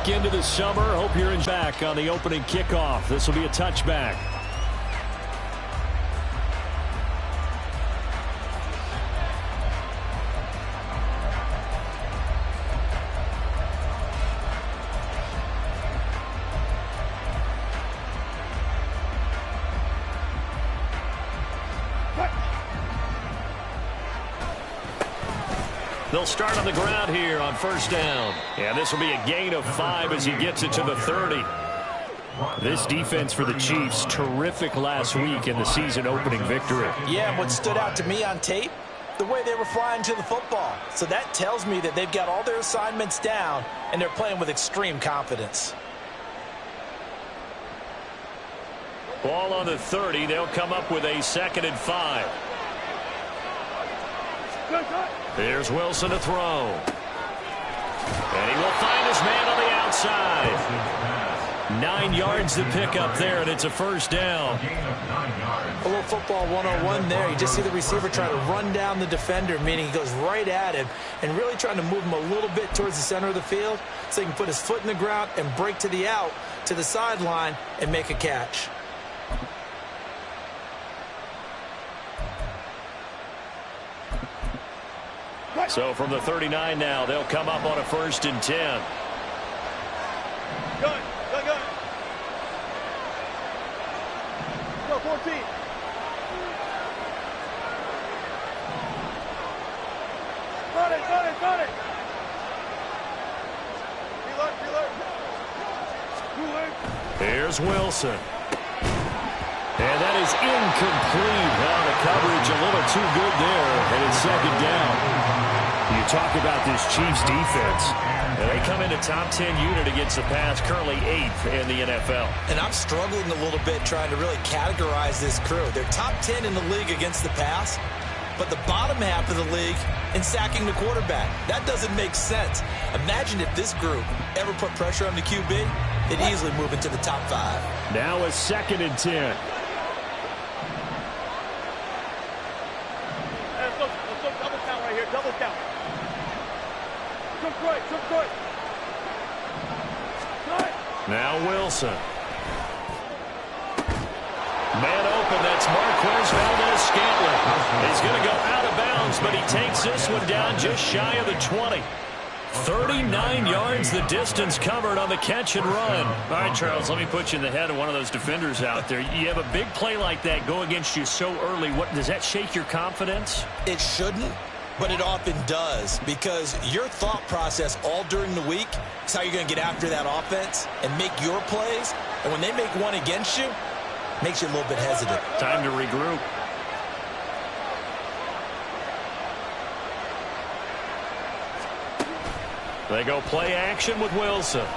week into the summer. Hope you're in back on the opening kickoff. This will be a touchback. They'll start on the ground here on first down. And this will be a gain of 5 as he gets it to the 30. This defense for the Chiefs, terrific last week in the season opening victory. Yeah, and what stood out to me on tape, the way they were flying to the football. So that tells me that they've got all their assignments down and they're playing with extreme confidence. Ball on the 30. They'll come up with a 2nd and 5. There's Wilson to throw. And he will find his man on the outside. 9 yards to pick up there, and it's a first down. A little football 101 there. You just see the receiver trying to run down the defender, meaning he goes right at him and really trying to move him a little bit towards the center of the field so he can put his foot in the ground and break to the out, to the sideline, and make a catch. So from the 39 now, they'll come up on a 1st and 10. Go. Go, 14. Got it. Reload. Here's Wilson. And that is incomplete. Well, the coverage a little too good there, and it's 2nd down. You talk about this Chiefs defense. And they come into top 10 unit against the pass, currently 8th in the NFL. And I'm struggling a little bit trying to really categorize this crew. They're top 10 in the league against the pass, but the bottom half of the league in sacking the quarterback. That doesn't make sense. Imagine if this group ever put pressure on the QB, they'd easily move into the top 5. Now a 2nd and 10. Double count right here. Double count. Took right. Now Wilson. Man open. That's Marquez Valdez-Scantling. He's going to go out of bounds, but he takes this one down just shy of the 20. 39 yards the distance covered on the catch and run. All right, Charles, let me put you in the head of one of those defenders out there. You have a big play like that go against you so early. What does that shake your confidence? It shouldn't, but it often does, because your thought process all during the week is how you're going to get after that offense and make your plays. And when they make one against you, it makes you a little bit hesitant. Time to regroup. They go play action with Wilson. Under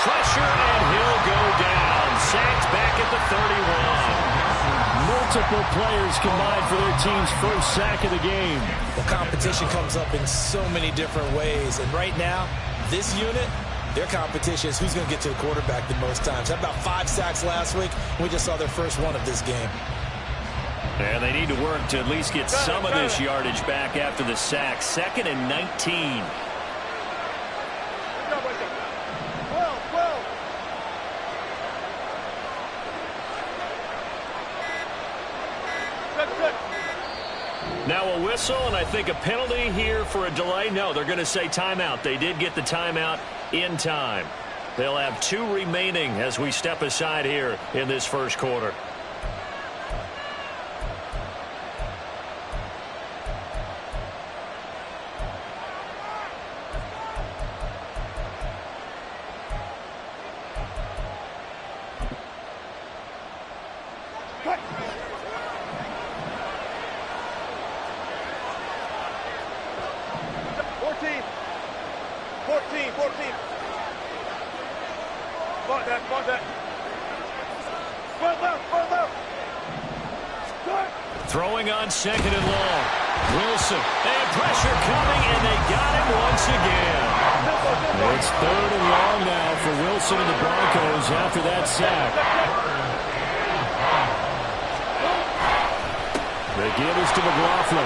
pressure, and he'll go down. Sacked back at the 31. Multiple players combined for their team's first sack of the game. Well, competition comes up in so many different ways. And right now, this unit, their competition is who's going to get to the quarterback the most times. Had about 5 sacks last week. We just saw their first one of this game. And they need to work to at least get some of this yardage back after the sack. 2nd and 19. 12. Now a whistle, and I think a penalty here for a delay. No, they're going to say timeout. They did get the timeout in time. They'll have 2 remaining as we step aside here in this first quarter. Throwing on 2nd and long. Wilson. And pressure coming, and they got him once again. It's 3rd and long now for Wilson and the Broncos after that sack. The give is to McLaughlin.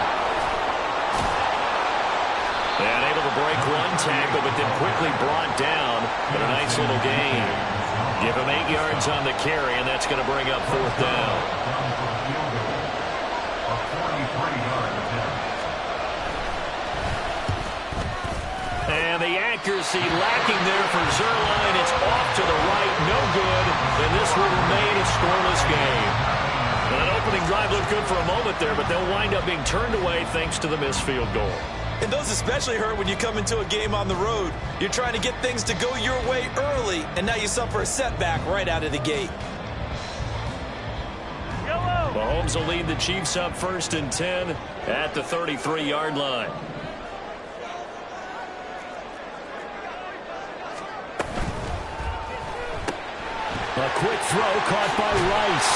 And able to to break one tackle, but then quickly brought down. But a nice little gain. Give him 8 yards on the carry, and that's going to bring up 4th down. And the accuracy lacking there for Zerline. It's off to the right, no good. And this will remain a scoreless game. And that opening drive looked good for a moment there, but they'll wind up being turned away thanks to the missed field goal. And those especially hurt when you come into a game on the road. You're trying to get things to go your way early, and now you suffer a setback right out of the gate. Mahomes will lead the Chiefs up 1st and 10 at the 33-yard line. A quick throw caught by Rice.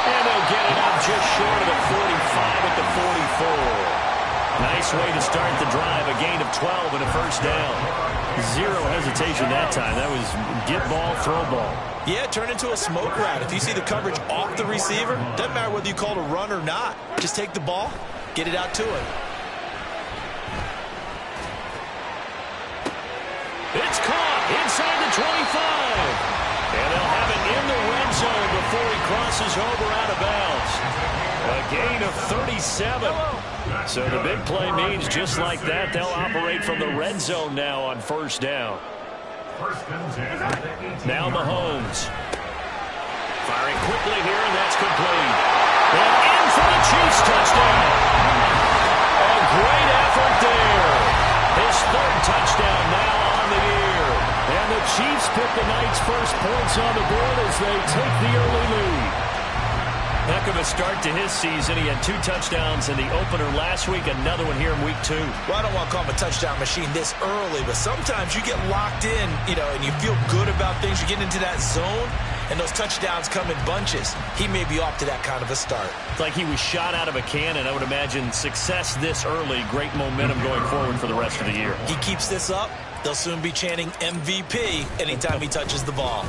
And they'll get it up just short of the 45 at the 44. Nice way to start the drive. A gain of 12 and a 1st down. Zero hesitation that time. That was get ball, throw ball. Yeah, turn into a smoke route. If you see the coverage off the receiver, doesn't matter whether you call it a run or not. Just take the ball, get it out to him. It's caught inside the 25. And they'll have it in the red zone before he crosses over out of bounds. A gain of 37. So the big play means just like that, they'll operate from the red zone now on 1st down. Now Mahomes. Firing quickly here, and that's complete. And in for the Chiefs touchdown. A great effort there. His 3rd touchdown now on the year. And the Chiefs pick the night's first points on the board as they take the early lead. Heck of a start to his season. He had 2 touchdowns in the opener last week, another one here in week 2. Well, I don't want to call him a touchdown machine this early, but sometimes you get locked in, and you feel good about things. You get into that zone, and those touchdowns come in bunches. He may be off to that kind of a start. It's like he was shot out of a cannon. I would imagine success this early, great momentum going forward for the rest of the year. He keeps this up, they'll soon be chanting MVP anytime he touches the ball.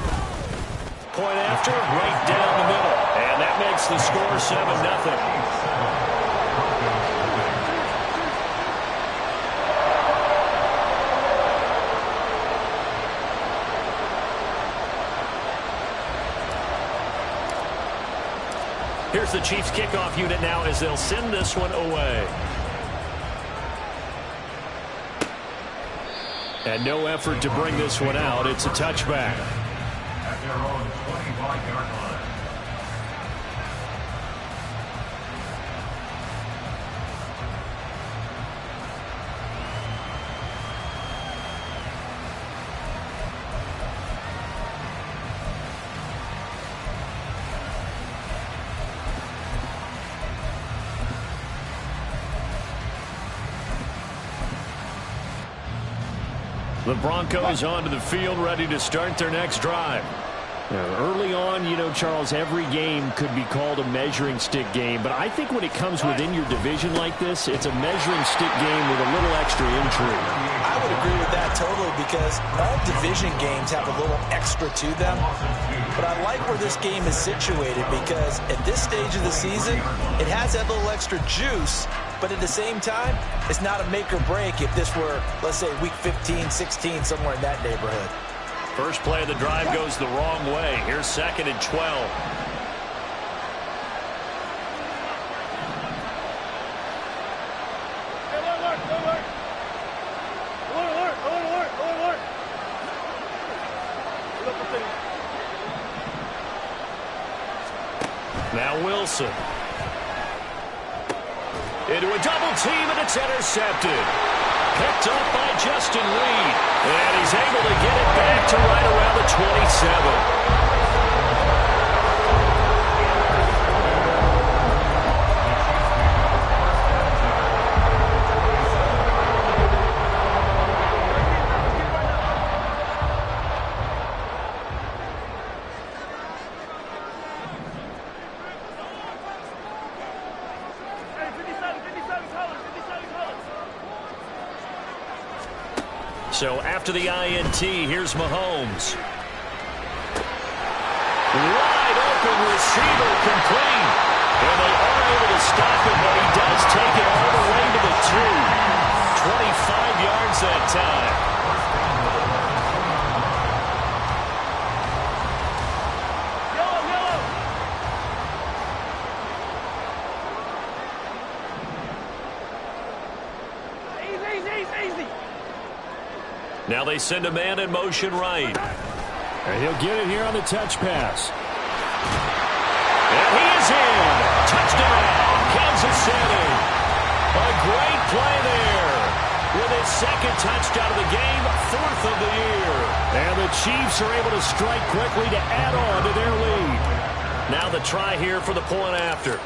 Point after, right down the middle. And that makes the score 7-0. Here's the Chiefs kickoff unit now as they'll send this one away. And no effort to bring this one out. It's a touchback. At their own 25-yard line. The Broncos onto the field, ready to start their next drive. Early on, Charles, every game could be called a measuring stick game. But I think when it comes within your division like this, it's a measuring stick game with a little extra intrigue. I would agree with that totally because all division games have a little extra to them. But I like where this game is situated because at this stage of the season, it has that little extra juice. But at the same time, it's not a make or break if this were, let's say, week 15, 16, somewhere in that neighborhood. First play of the drive goes the wrong way. Here's 2nd and 12. Now Wilson. Into a double team, and it's intercepted. Picked up by Justin Reed. And he's able to get it back to right around the 27. So after the INT, here's Mahomes. Wide open receiver complete. And they are able to stop him, but he does take it all the way to the 2. 25 yards that time. Now they send a man in motion right. And he'll get it here on the touch pass. And he is in. Touchdown, Kansas City. A great play there. With his second touchdown of the game, 4th of the year. And the Chiefs are able to strike quickly to add on to their lead. Now the try here for the point after.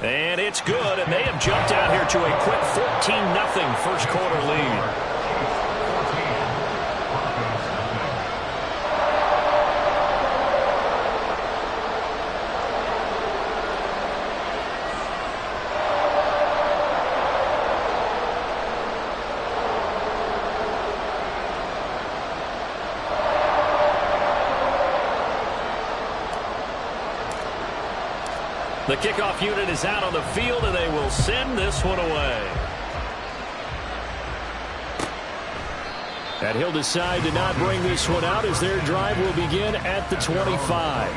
And it's good, and they have jumped out here to a quick 14-0 first quarter lead. The kickoff unit is out on the field, and they will send this one away. And he'll decide to not bring this one out as their drive will begin at the 25.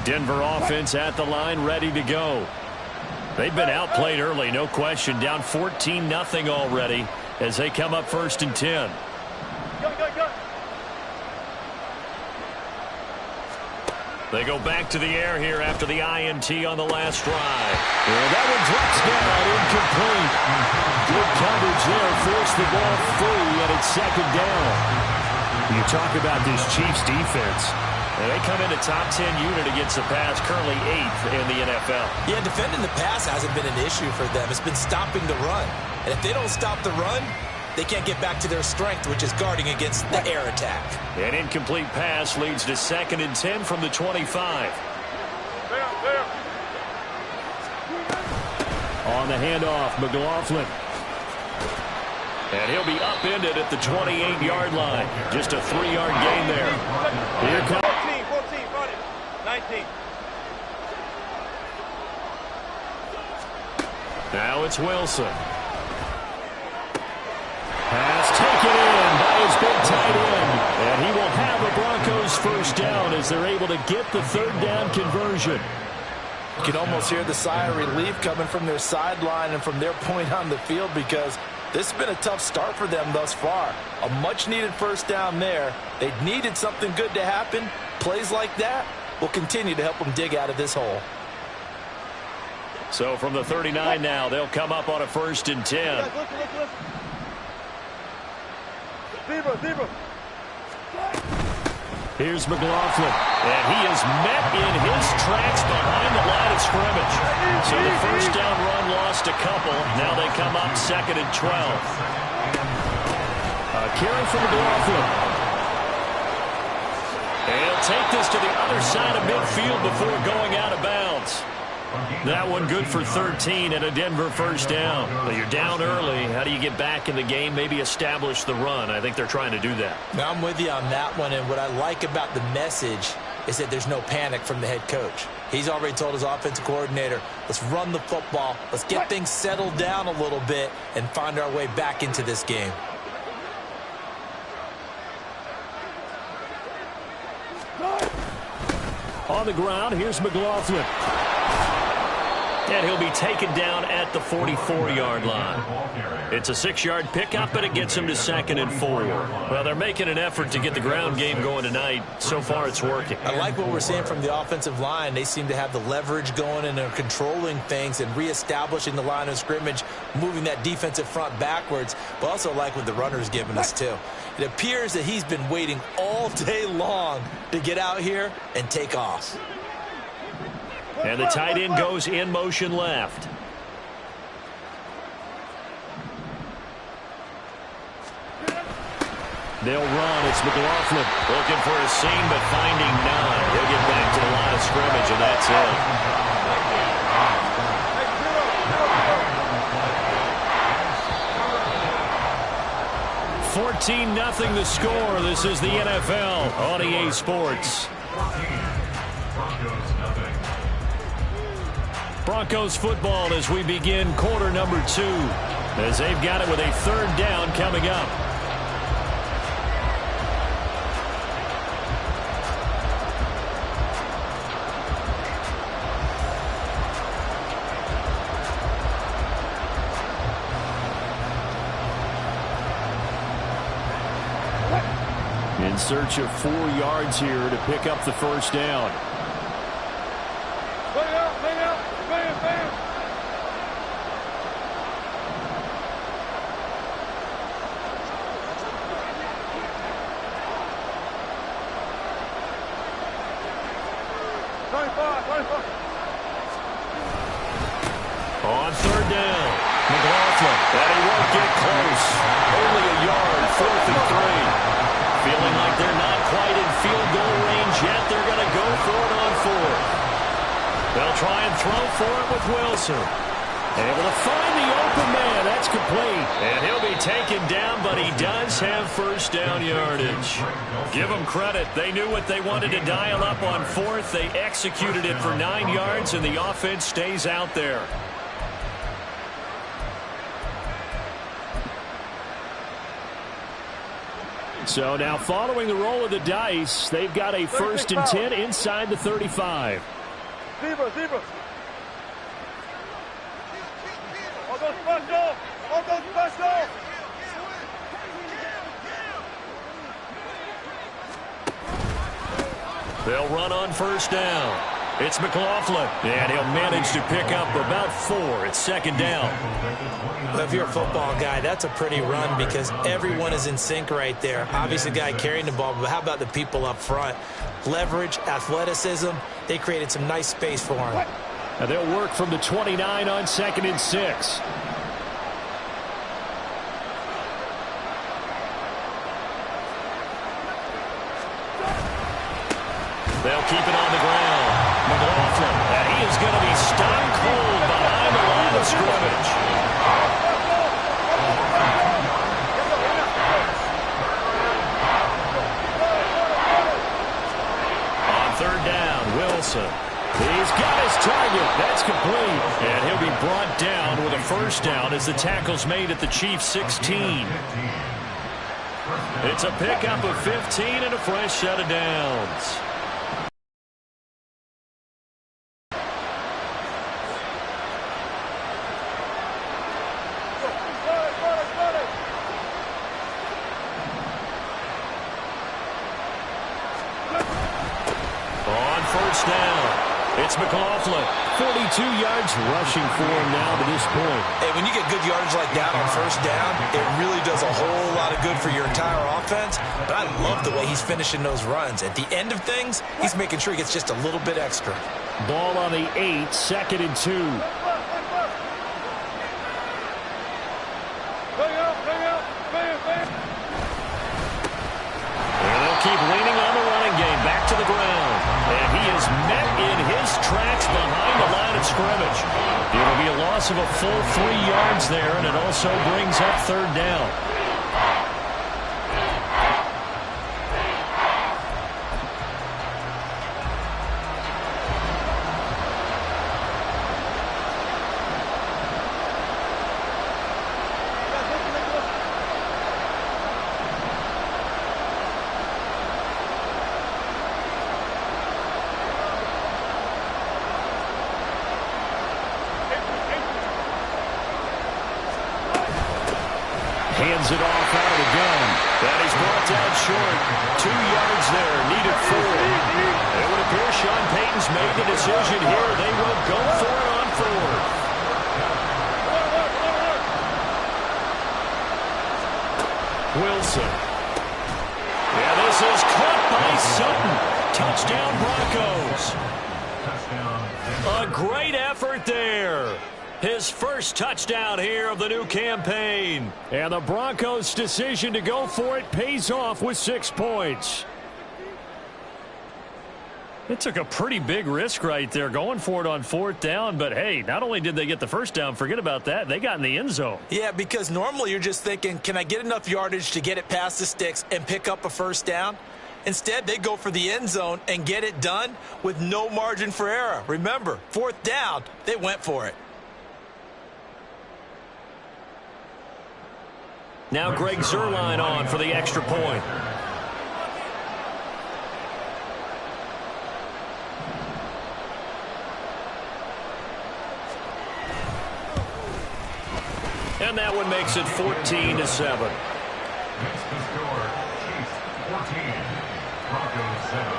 Denver offense at the line, ready to go. They've been outplayed early, no question. Down 14-0 already as they come up 1st and 10. They go back to the air here after the INT on the last drive. And that one drops down, incomplete. Good coverage there, forced the ball free, and it's 2nd down. You talk about this Chiefs defense. And they come into top 10 unit against the pass, currently 8th in the NFL. Yeah, defending the pass hasn't been an issue for them. It's been stopping the run. And if they don't stop the run, they can't get back to their strength, which is guarding against the air attack. An incomplete pass leads to 2nd and 10 from the 25. On the handoff, McLaughlin. And he'll be upended at the 28-yard line. Just a 3-yard gain there. Here comes 14, 19. Now it's Wilson. Pass taken in by his big tight end. And he will have the Broncos first down as they're able to get the 3rd down conversion. You can almost hear the sigh of relief coming from their sideline and from their point on the field because this has been a tough start for them thus far. A much-needed first down there. They needed something good to happen. Plays like that will continue to help them dig out of this hole. So from the 39 now, they'll come up on a 1st and 10. Zebra. Here's McLaughlin. And he is met in his tracks behind the line of scrimmage. So the first down run lost a couple. Now they come up 2nd and 12. Carry from McLaughlin. And he'll take this to the other side of midfield before going out of bounds. That one good for 13 and a Denver first down. But you're down early. How do you get back in the game? Maybe establish the run. I think they're trying to do that. Now, I'm with you on that one, and what I like about the message is that there's no panic from the head coach. He's already told his offensive coordinator, let's run the football, let's get things settled down a little bit and find our way back into this game. On the ground, here's McLaughlin. And he'll be taken down at the 44-yard line. It's a 6-yard pickup, but it gets him to 2nd and 4. Well, they're making an effort to get the ground game going tonight. So far, it's working. I like what we're seeing from the offensive line. They seem to have the leverage going and they're controlling things and reestablishing the line of scrimmage, moving that defensive front backwards, but also like what the runner's giving us, too. It appears that he's been waiting all day long to get out here and take off. And the tight end goes in motion left. They'll run. It's McLaughlin looking for a seam, but finding none. He'll get back to the line of scrimmage, and that's it. 14-0 the score. This is the NFL on EA Sports. Broncos football as we begin quarter number 2, as they've got it with a 3rd down coming up. In search of 4 yards here to pick up the 1st down. On 3rd down, McLaughlin, and he won't get close. Only a yard, 4th and 3. Feeling like they're not quite in field goal range yet. They're going to go for it on 4th. They'll try and throw for it with Wilson. Able to find the open man. That's complete. And he'll be taken down, but he does have 1st down yardage. Give them credit. They knew what they wanted to dial up on 4th. They executed it for 9 yards, and the offense stays out there. So now following the roll of the dice, they've got a 1st and 10 inside the 35. Zebra. All those special. They'll run on 1st down. It's McLaughlin, and he'll manage to pick up about 4 at 2nd down. Well, if you're a football guy, that's a pretty run because everyone is in sync right there. Obviously, the guy carrying the ball, but how about the people up front? Leverage, athleticism, they created some nice space for him. And they'll work from the 29 on 2nd and 6. They'll keep it on the ground. McLaughlin, and he is going to be stone cold behind the line of scrimmage. On 3rd down, Wilson. He's got his target. That's complete. And he'll be brought down with a 1st down as the tackle's made at the Chiefs' 16. It's a pickup of 15 and a fresh set of downs. It's McLaughlin, 42 yards rushing for him now to this point. Hey, when you get good yardage like that on 1st down, it really does a whole lot of good for your entire offense. But I love the way he's finishing those runs. At the end of things, he's making sure he gets just a little bit extra. Ball on the 8, 2nd and 2. And they'll keep leaning on the running game. Back to the ground. And he is met in his tracks behind the line of scrimmage. It'll be a loss of a full 3 yards there, and it also brings up 3rd down. Hands it off out of the gun. And he's brought down short. 2 yards there, needed 4. It would appear Sean Payton's made the decision here. They will go for it on 4th. Wilson. Yeah, this is caught by Sutton. Touchdown Broncos. A great effort there. His 1st touchdown here of the new campaign. And the Broncos' decision to go for it pays off with 6 points. It took a pretty big risk right there going for it on 4th down. But, hey, not only did they get the first down, forget about that, they got in the end zone. Yeah, because normally you're just thinking, can I get enough yardage to get it past the sticks and pick up a first down? Instead, they go for the end zone and get it done with no margin for error. Remember, 4th down, they went for it. Now Greg Zuerlein on for the extra point. And that one makes it 14-7. Next to score, Chiefs 14, Broncos 7.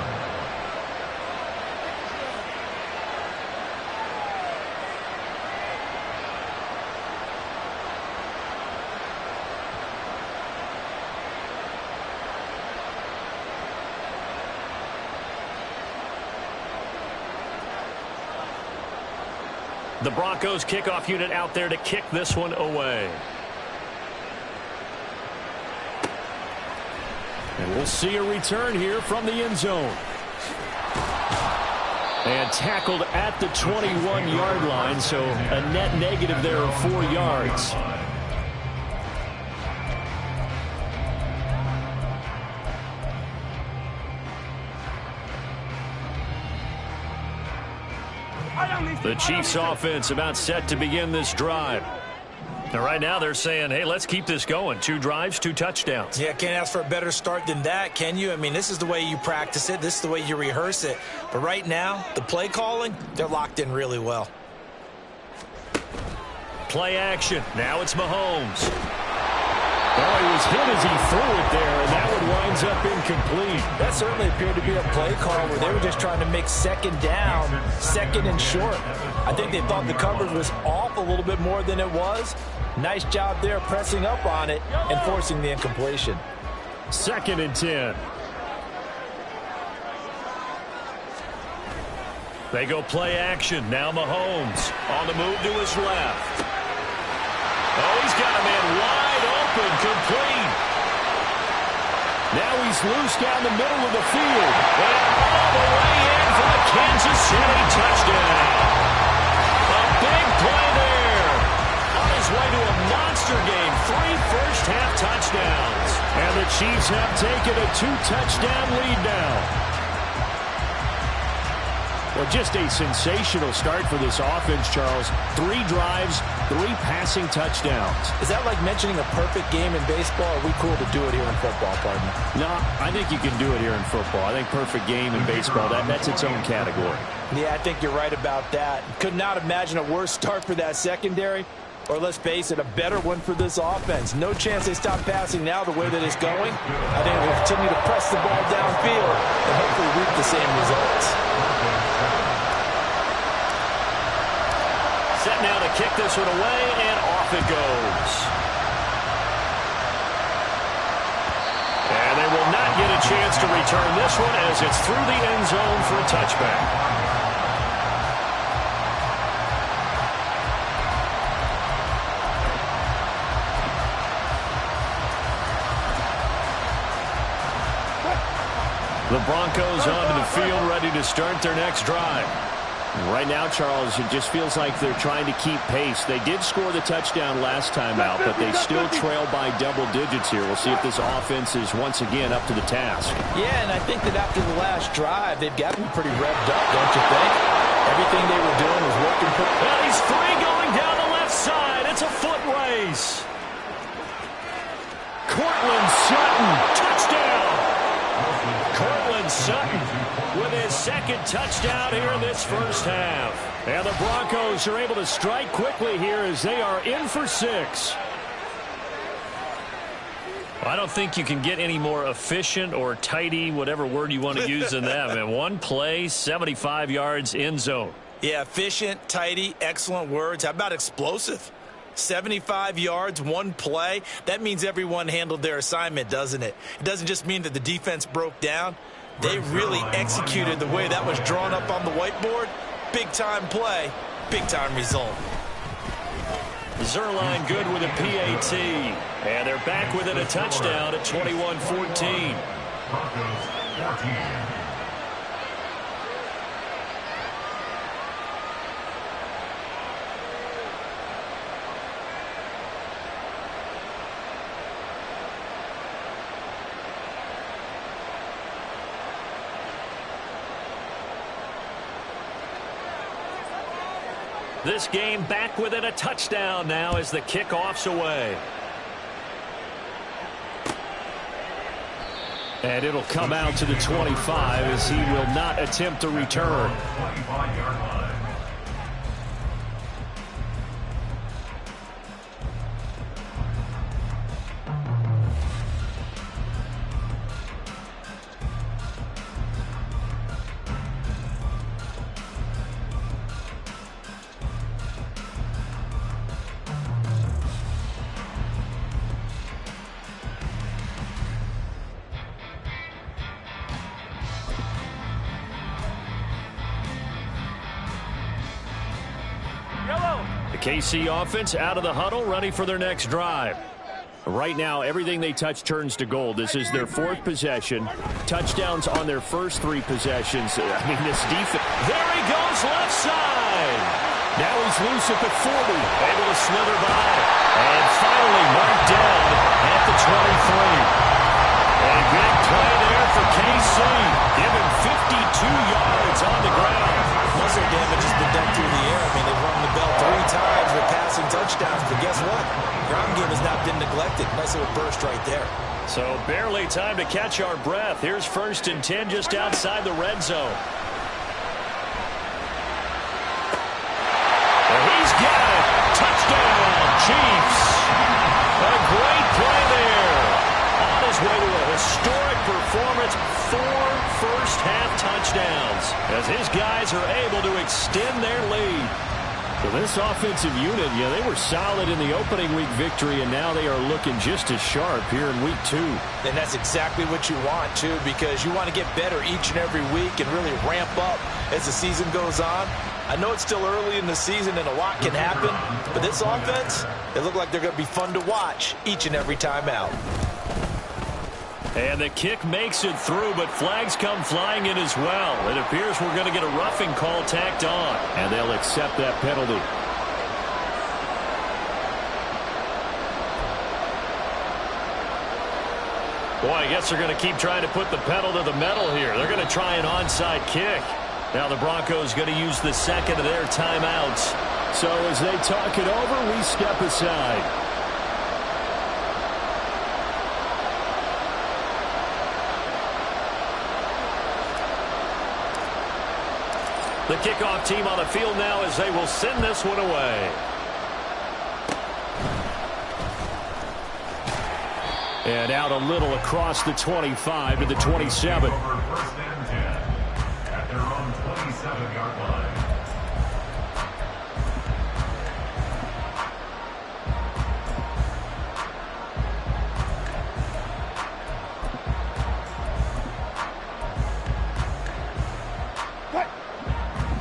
The Broncos kickoff unit out there to kick this one away. And we'll see a return here from the end zone. And tackled at the 21-yard line, so a net negative there of 4 yards. The Chiefs offense about set to begin this drive. Now, right now they're saying, hey, let's keep this going. 2 drives, 2 touchdowns. Yeah, can't ask for a better start than that, can you? I mean, this is the way you practice it. This is the way you rehearse it. But right now, the play calling, they're locked in really well. Play action. Now it's Mahomes. Oh, he was hit as he threw it there, and that one winds up incomplete. That certainly appeared to be a play call where they were just trying to make second down, second and short. I think they thought the coverage was off a little bit more than it was. Nice job there pressing up on it and forcing the incompletion. 2nd and 10. They go play action. Now Mahomes on the move to his left. Oh, he's got a man wide open, complete. Now he's loose down the middle of the field. And all the way in for the Kansas City touchdown. A big play there. On his way to a monster game. 3 first-half touchdowns. And the Chiefs have taken a 2-touchdown lead now. Well, just a sensational start for this offense, Charles. 3 drives, 3 passing touchdowns. Is that like mentioning a perfect game in baseball? Or are we cool to do it here in football, partner? No, I think you can do it here in football. I think perfect game in baseball, that's its own category. Yeah, I think you're right about that. Could not imagine a worse start for that secondary. Or let's face it, a better one for this offense. No chance they stop passing now the way that it's going. I think they'll continue to press the ball downfield and hopefully reap the same results. Set now to kick this one away, and off it goes. And they will not get a chance to return this one as it's through the end zone for a touchback. The Broncos onto the field, ready to start their next drive. Right now, Charles, it just feels like they're trying to keep pace. They did score the touchdown last time out, but they still trail by double digits here. We'll see if this offense is once again up to the task. Yeah, and I think that after the last drive, they've gotten pretty revved up, don't you think? Everything they were doing was working. Well, he's free going down the left side. It's a foot race. Cortland Sutton, touchdown. Cortland Sutton with his 2nd touchdown here in this first half. And the Broncos are able to strike quickly here as they are in for 6. Well, I don't think you can get any more efficient or tidy, whatever word you want to use in that. And 1 play, 75 yards, end zone. Yeah, efficient, tidy, excellent words. How about explosive? 75 yards, 1 play. That means everyone handled their assignment, doesn't it? It doesn't just mean that the defense broke down. They really executed the way that was drawn up on the whiteboard. Big-time play, big-time result. Zuerlein good with a PAT. And they're back within a touchdown at 21-14. This game back within a touchdown now as the kickoff's away. And it'll come out to the 25 as he will not attempt to return. 25-yard line. KC offense out of the huddle, ready for their next drive. Right now, everything they touch turns to gold. This is their 4th possession. Touchdowns on their first 3 possessions. I mean, this defense. There he goes, left side. Now he's loose at the 40, able to slither by. And finally marked down at the 23. A big play there for KC. Give him 52 yards on the ground. Muscle damage has been done through the air. I mean, they've rung the bell 3 times with passing touchdowns, but guess what? Ground game has not been neglected. Nice little burst right there. So barely time to catch our breath. Here's 1st and 10 just outside the red zone. And he's got it. Touchdown, Chiefs. A great play there. On his way to a historic performance, 4 first-half touchdowns as his guys are able to extend their lead. So this offensive unit, they were solid in the opening week victory, and now they are looking just as sharp here in week 2. And that's exactly what you want, too, because you want to get better each and every week and really ramp up as the season goes on. I know it's still early in the season and a lot can happen, but this offense, they look like they're going to be fun to watch each and every time out. And the kick makes it through, but flags come flying in as well. It appears we're going to get a roughing call tacked on. And they'll accept that penalty. Boy, I guess they're going to keep trying to put the pedal to the metal here. They're going to try an onside kick. Now the Broncos going to use the 2nd of their timeouts. So as they talk it over, we step aside. The kickoff team on the field now as they will send this one away. And out a little across the 25 to the 27. Over 1st and 10 at their own 27-yard line.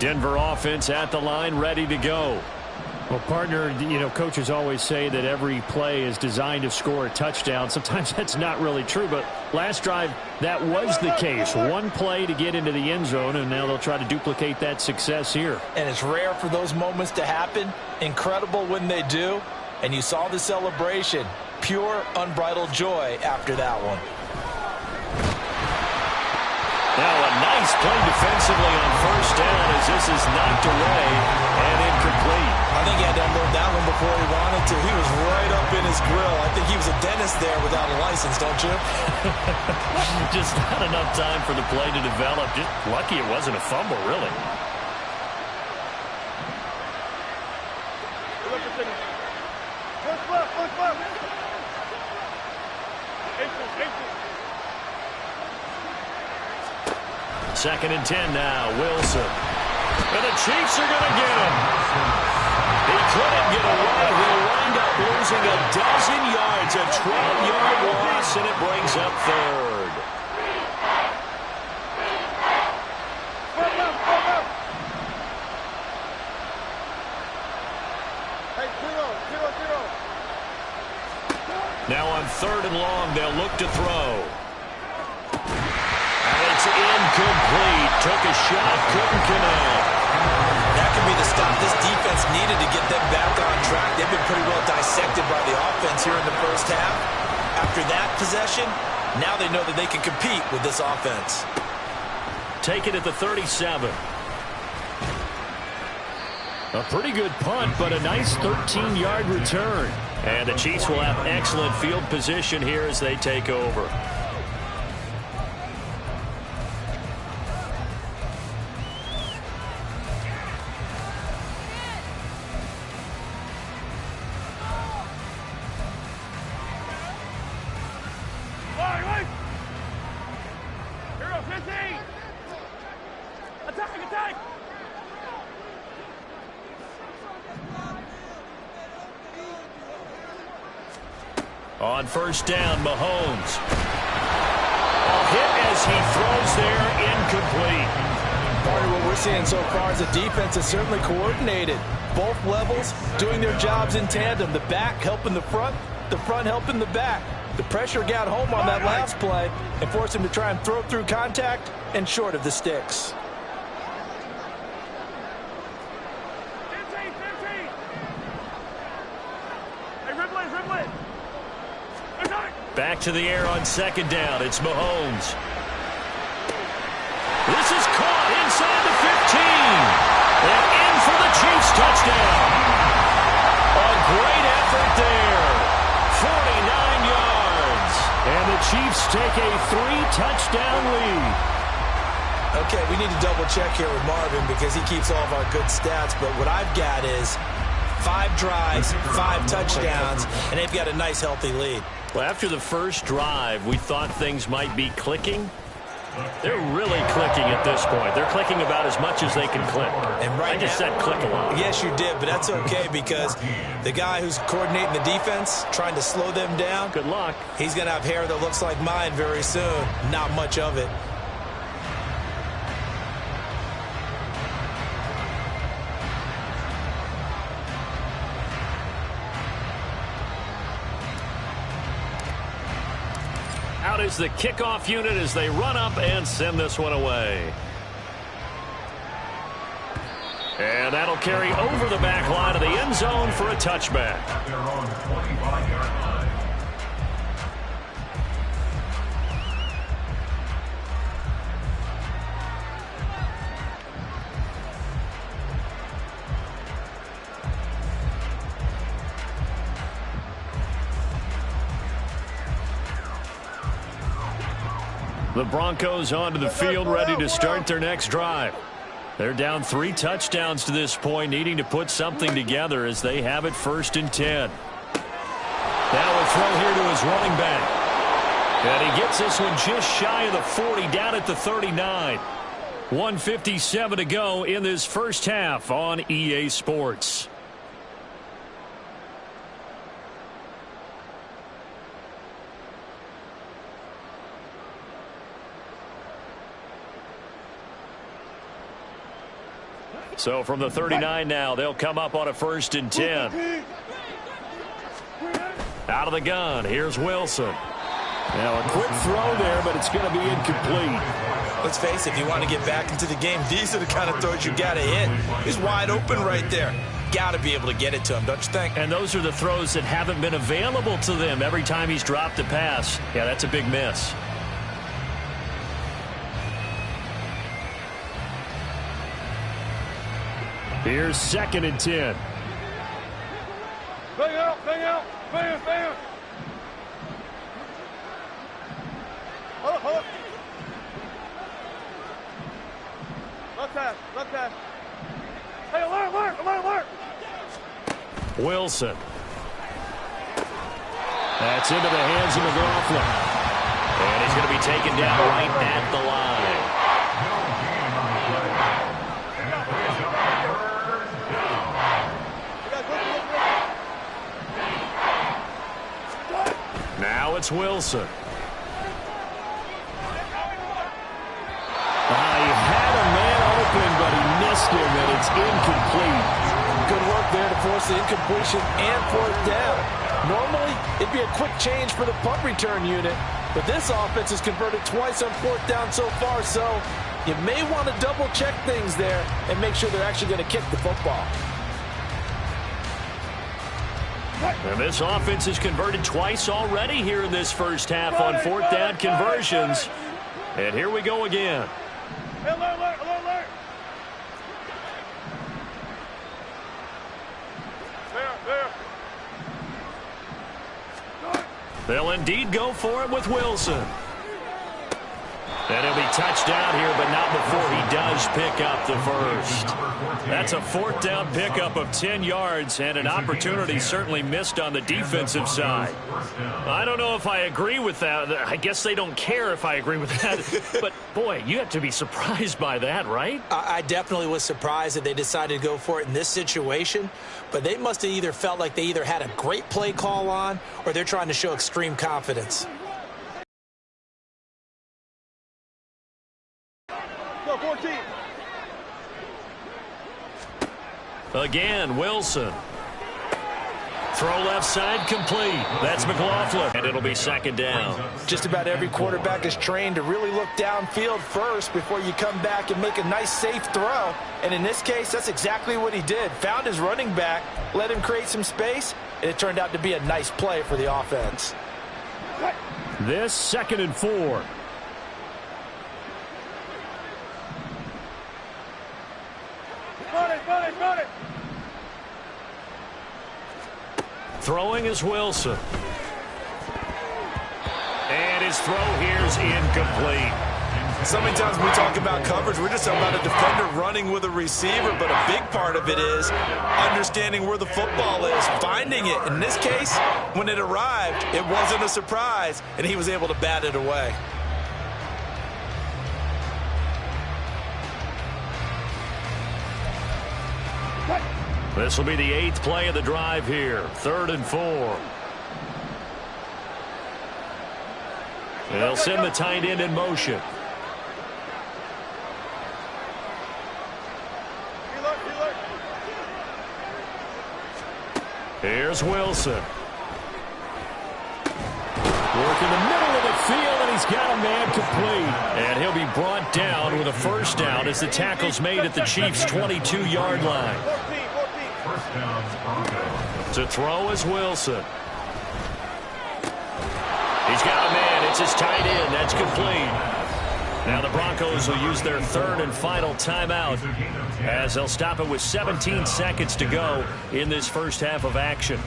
Denver offense at the line, ready to go. Well, partner, coaches always say that every play is designed to score a touchdown. Sometimes that's not really true, but last drive, that was the case. One play to get into the end zone, and now they'll try to duplicate that success here. And it's rare for those moments to happen. Incredible when they do. And you saw the celebration. Pure, unbridled joy after that one. Now a nice play defensively on 1st down as this is knocked away and incomplete. I think he had to unload that one before he wanted to. He was right up in his grill. I think he was a dentist there without a license, don't you? Just not enough time for the play to develop. Just lucky it wasn't a fumble, really. Second and 10 now, Wilson. And the Chiefs are going to get him. He couldn't get away. He'll wind up losing a dozen yards, a 12-yard loss, and it brings up 3rd. Now on 3rd and long, they'll look to throw. It's incomplete. Took a shot, couldn't connect. That could be the stop this defense needed to get them back on track. They've been pretty well dissected by the offense here in the first half. After that possession, now they know that they can compete with this offense. Take it at the 37. A pretty good punt, but a nice 13-yard return. And the Chiefs will have excellent field position here as they take over. On first down, Mahomes. A hit as he throws there, incomplete. Part of what we're seeing so far is the defense is certainly coordinated. Both levels doing their jobs in tandem. The back helping the front helping the back. The pressure got home on that last play and forced him to try and throw through contact and short of the sticks. Back to the air on second down. It's Mahomes. This is caught inside the 15. And in for the Chiefs touchdown. A great effort there. 49 yards. And the Chiefs take a 3-touchdown lead. Okay, we need to double check here with Marvin because he keeps all of our good stats. But what I've got is 5 drives, 5 touchdowns, and they've got a nice, healthy lead. Well, after the first drive, we thought things might be clicking. They're really clicking at this point. They're clicking about as much as they can click. And right I just said click a lot. Yes, you did, but that's okay because the guy who's coordinating the defense, trying to slow them down, Good luck. he's going to have hair that looks like mine very soon. Not much of it. Out is the kickoff unit as they run up and send this one away. And that'll carry over the back line of the end zone for a touchback. They're on the 25-yard line. The Broncos onto the field, ready to start their next drive. They're down 3 touchdowns to this point, needing to put something together as they have it 1st and 10. Now a throw here to his running back. And he gets this one just shy of the 40, down at the 39. 1:57 to go in this first half on EA Sports. So from the 39 now, they'll come up on a 1st and 10. Out of the gun, here's Wilson. Now a quick throw there, but it's going to be incomplete. Let's face it, if you want to get back into the game, these are the kind of throws you got to hit. He's wide open right there. Got to be able to get it to him, don't you think? And those are the throws that haven't been available to them every time he's dropped a pass. Yeah, that's a big miss. Here's 2nd and 10. Bang out, bang out, bang, bang. Hold up. Left half. Hey, alert. Wilson. That's into the hands of McLaughlin. And he's going to be taken down right at the line. Now it's Wilson. He had a man open, but he missed him, and it's incomplete. Good work there to force the incompletion and 4th down. Normally, it'd be a quick change for the punt return unit, but this offense has converted twice on 4th down so far, so you may want to double-check things there and make sure they're actually going to kick the football. And this offense has converted twice already here in this first half on 4th down conversions. And here we go again. Hey, alert. They'll indeed go for it with Wilson. And he'll be touched down here, but not before he does pick up the first. That's a fourth down pickup of 10 yards and an opportunity certainly missed on the defensive side. I don't know if I agree with that. I guess they don't care if I agree with that. But, boy, you have to be surprised by that, right? I definitely was surprised that they decided to go for it in this situation. But they must have either felt like they either had a great play call on or they're trying to show extreme confidence. Again, Wilson. Throw left side complete. That's McLaughlin. And it'll be second down. Just about every quarterback is trained to really look downfield first before you come back and make a nice, safe throw. And in this case, that's exactly what he did. Found his running back, let him create some space, and it turned out to be a nice play for the offense. This 2nd and 4. Run it. Throwing is Wilson. And his throw here's incomplete. So many times when we talk about coverage, we're just talking about a defender running with a receiver, but a big part of it is understanding where the football is, finding it. In this case, when it arrived, it wasn't a surprise, and he was able to bat it away. This will be the 8th play of the drive here. 3rd and 4. They'll send the tight end in motion. Here's Wilson. Work in the middle of the field, and he's got a man complete. And he'll be brought down with a first down as the tackle's made at the Chiefs' 22-yard line. First down, Broncos. To throw is Wilson. He's got a man. It's his tight end. That's complete. Now the Broncos will use their 3rd and final timeout as they'll stop it with 17 seconds to go in this first half of action.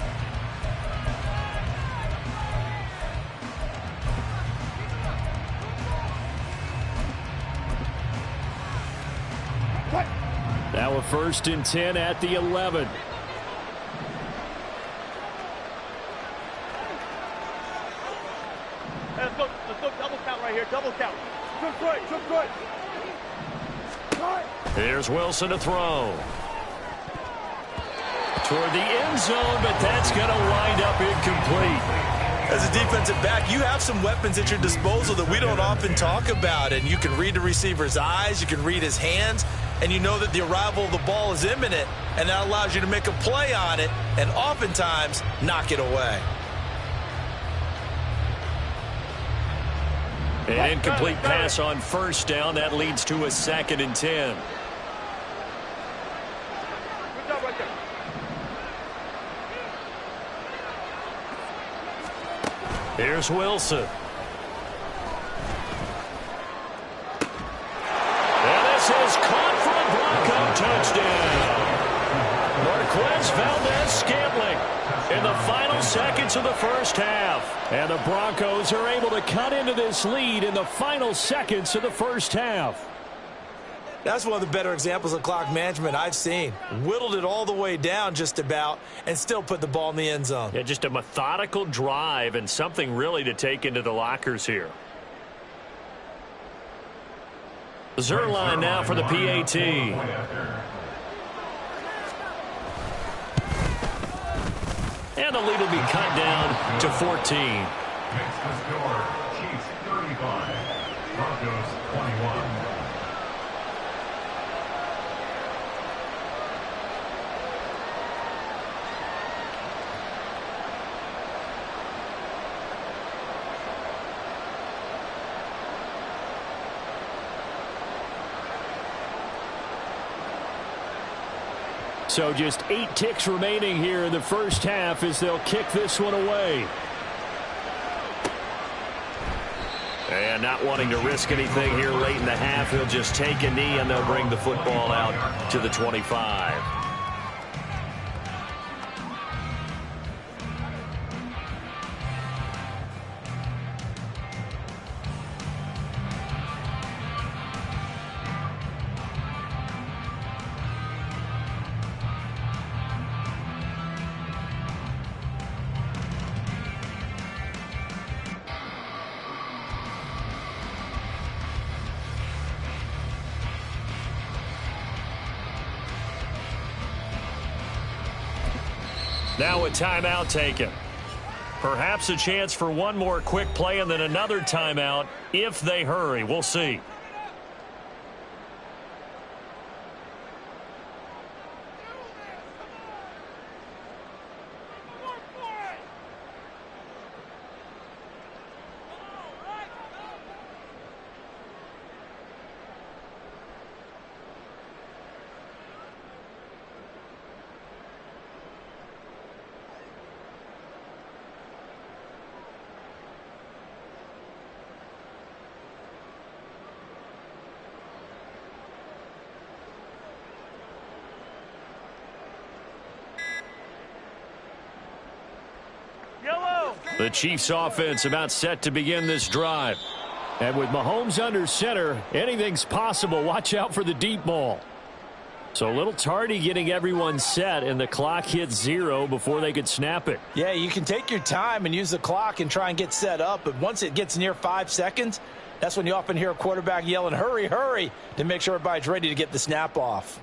Now a 1st and 10 at the 11. Let's go double count right here, double count. Jump right. Here's Wilson to throw. Toward the end zone, but that's going to wind up incomplete. As a defensive back, you have some weapons at your disposal that we don't often talk about, and you can read the receiver's eyes, you can read his hands, and you know that the arrival of the ball is imminent, and that allows you to make a play on it and oftentimes knock it away. An incomplete pass on first down. That leads to a 2nd and 10. Good job right there. Here's Wilson. And this is caught for a Bronco touchdown. Marquez Valdez-Scantling in the final seconds of the first half. And the Broncos are able to cut into this lead in the final seconds of the first half. That's one of the better examples of clock management I've seen. Whittled it all the way down just about and still put the ball in the end zone. Yeah, just a methodical drive and something really to take into the lockers here. Zerline now for the PAT. And the lead will be cut down to 14. Makes the score Chiefs 35, Broncos 21. So just 8 ticks remaining here in the first half as they'll kick this one away. And not wanting to risk anything here late in the half, he'll just take a knee and they'll bring the football out to the 25. Now a timeout taken. Perhaps a chance for one more quick play and then another timeout if they hurry. We'll see. The Chiefs offense about set to begin this drive. And with Mahomes under center, anything's possible. Watch out for the deep ball. So a little tardy getting everyone set, and the clock hits 0 before they could snap it. Yeah, you can take your time and use the clock and try and get set up, but once it gets near 5 seconds, that's when you often hear a quarterback yelling, hurry, hurry, to make sure everybody's ready to get the snap off.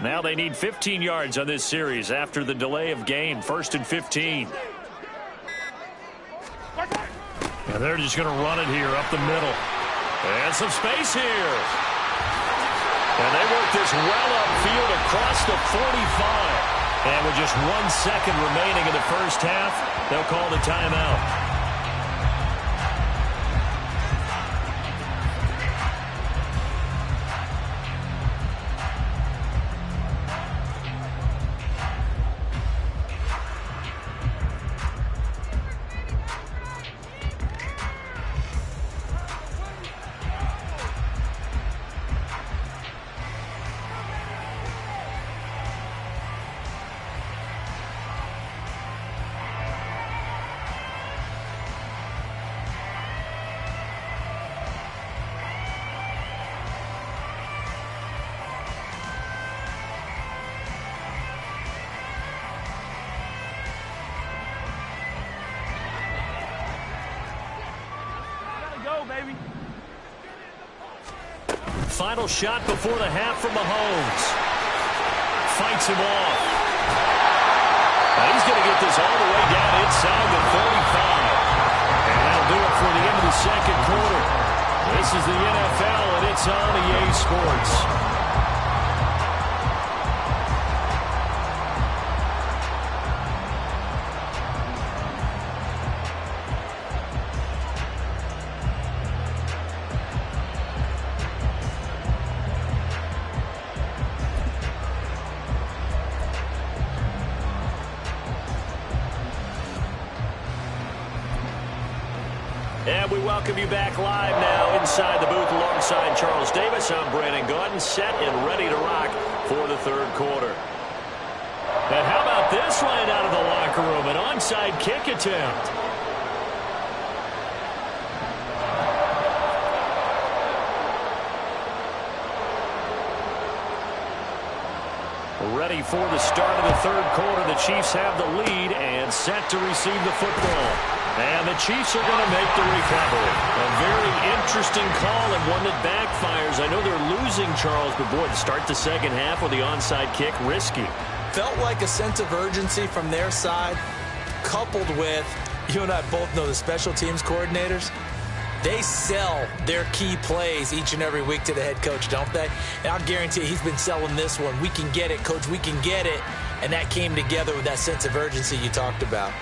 Now they need 15 yards on this series after the delay of game. 1st and 15. And they're just going to run it here up the middle. And some space here. And they work this well upfield across the 45. And with just 1 second remaining in the first half, they'll call the timeout. Final shot before the half from Mahomes. Fights him off. And he's going to get this all the way down inside the 35. And that'll do it for the end of the second quarter. This is the NFL, and it's on EA Sports. And we welcome you back live now inside the booth alongside Charles Davis. I'm Brandon Gaudin, set and ready to rock for the third quarter. And how about this right out of the locker room? An onside kick attempt. Ready for the start of the third quarter. The Chiefs have the lead and set to receive the football. And the Chiefs are going to make the recovery. A very interesting call and one that backfires. I know they're losing, Charles, but boy, to start the second half with the onside kick, risky. Felt like a sense of urgency from their side, coupled with, you and I both know the special teams coordinators, they sell their key plays each and every week to the head coach, don't they? And I'll guarantee he's been selling this one. We can get it, coach, we can get it. And that came together with that sense of urgency you talked about.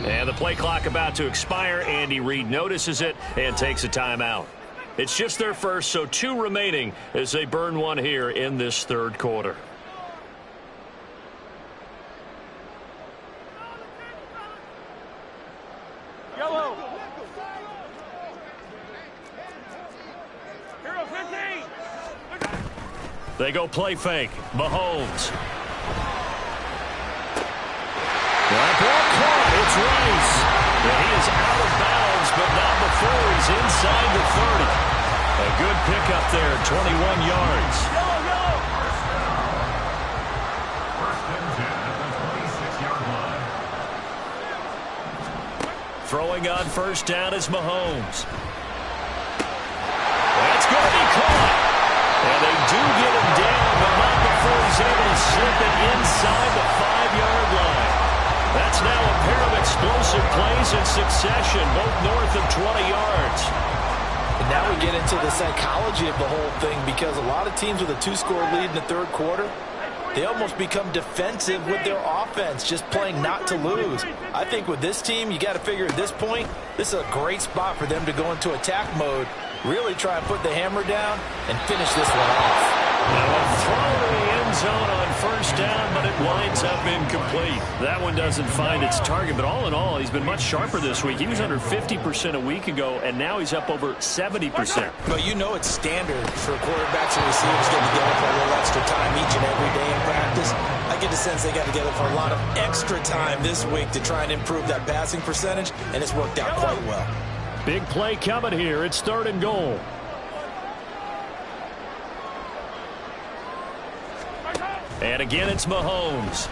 And the play clock about to expire. Andy Reid notices it and takes a timeout. It's just their first, so 2 remaining as they burn one here in this third quarter. Yellow. Hero 15. They go play fake. Mahomes. And he is out of bounds, but not before he's inside the 30. A good pickup there, 21 yards. First and 10 at the 26-yard line. Throwing on first down is Mahomes. That's going to be caught. And they do get him down, but not before he's able to slip it inside the 5-yard line. That's now a pair of explosive plays in succession, both north of 20 yards. And now we get into the psychology of the whole thing, because a lot of teams with a 2-score lead in the third quarter, they almost become defensive with their offense, just playing not to lose. I think with this team, you got to figure at this point, this is a great spot for them to go into attack mode, really try and put the hammer down and finish this one off. Now a throw to the end zone on first down, but it winds up incomplete. That one doesn't find its target, but all in all, he's been much sharper this week. He was under 50% a week ago, and now he's up over 70%. But you know it's standard for quarterbacks and receivers getting together for a little extra time each and every day in practice. I get the sense they got together for a lot of extra time this week to try and improve that passing percentage, and it's worked out quite well. Big play coming here. It's 3rd and goal. And again, it's Mahomes.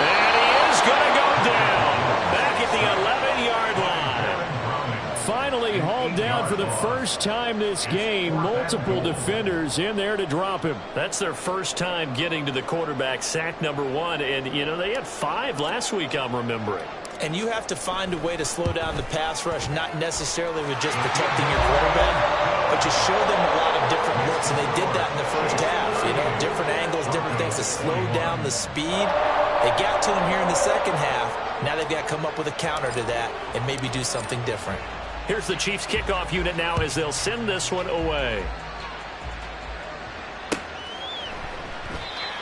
And he is going to go down. Back at the 11-yard line. Finally hauled down for the first time this game. Multiple defenders in there to drop him. That's their first time getting to the quarterback, sack number 1. And, you know, they had 5 last week, I'm remembering. And you have to find a way to slow down the pass rush, not necessarily with just protecting your quarterback, but just show them a lot of different looks, and they did that in the first half. You know, different angles, different things to slow down the speed. They got to him here in the second half. Now they've got to come up with a counter to that and maybe do something different. Here's the Chiefs kickoff unit now as they'll send this one away.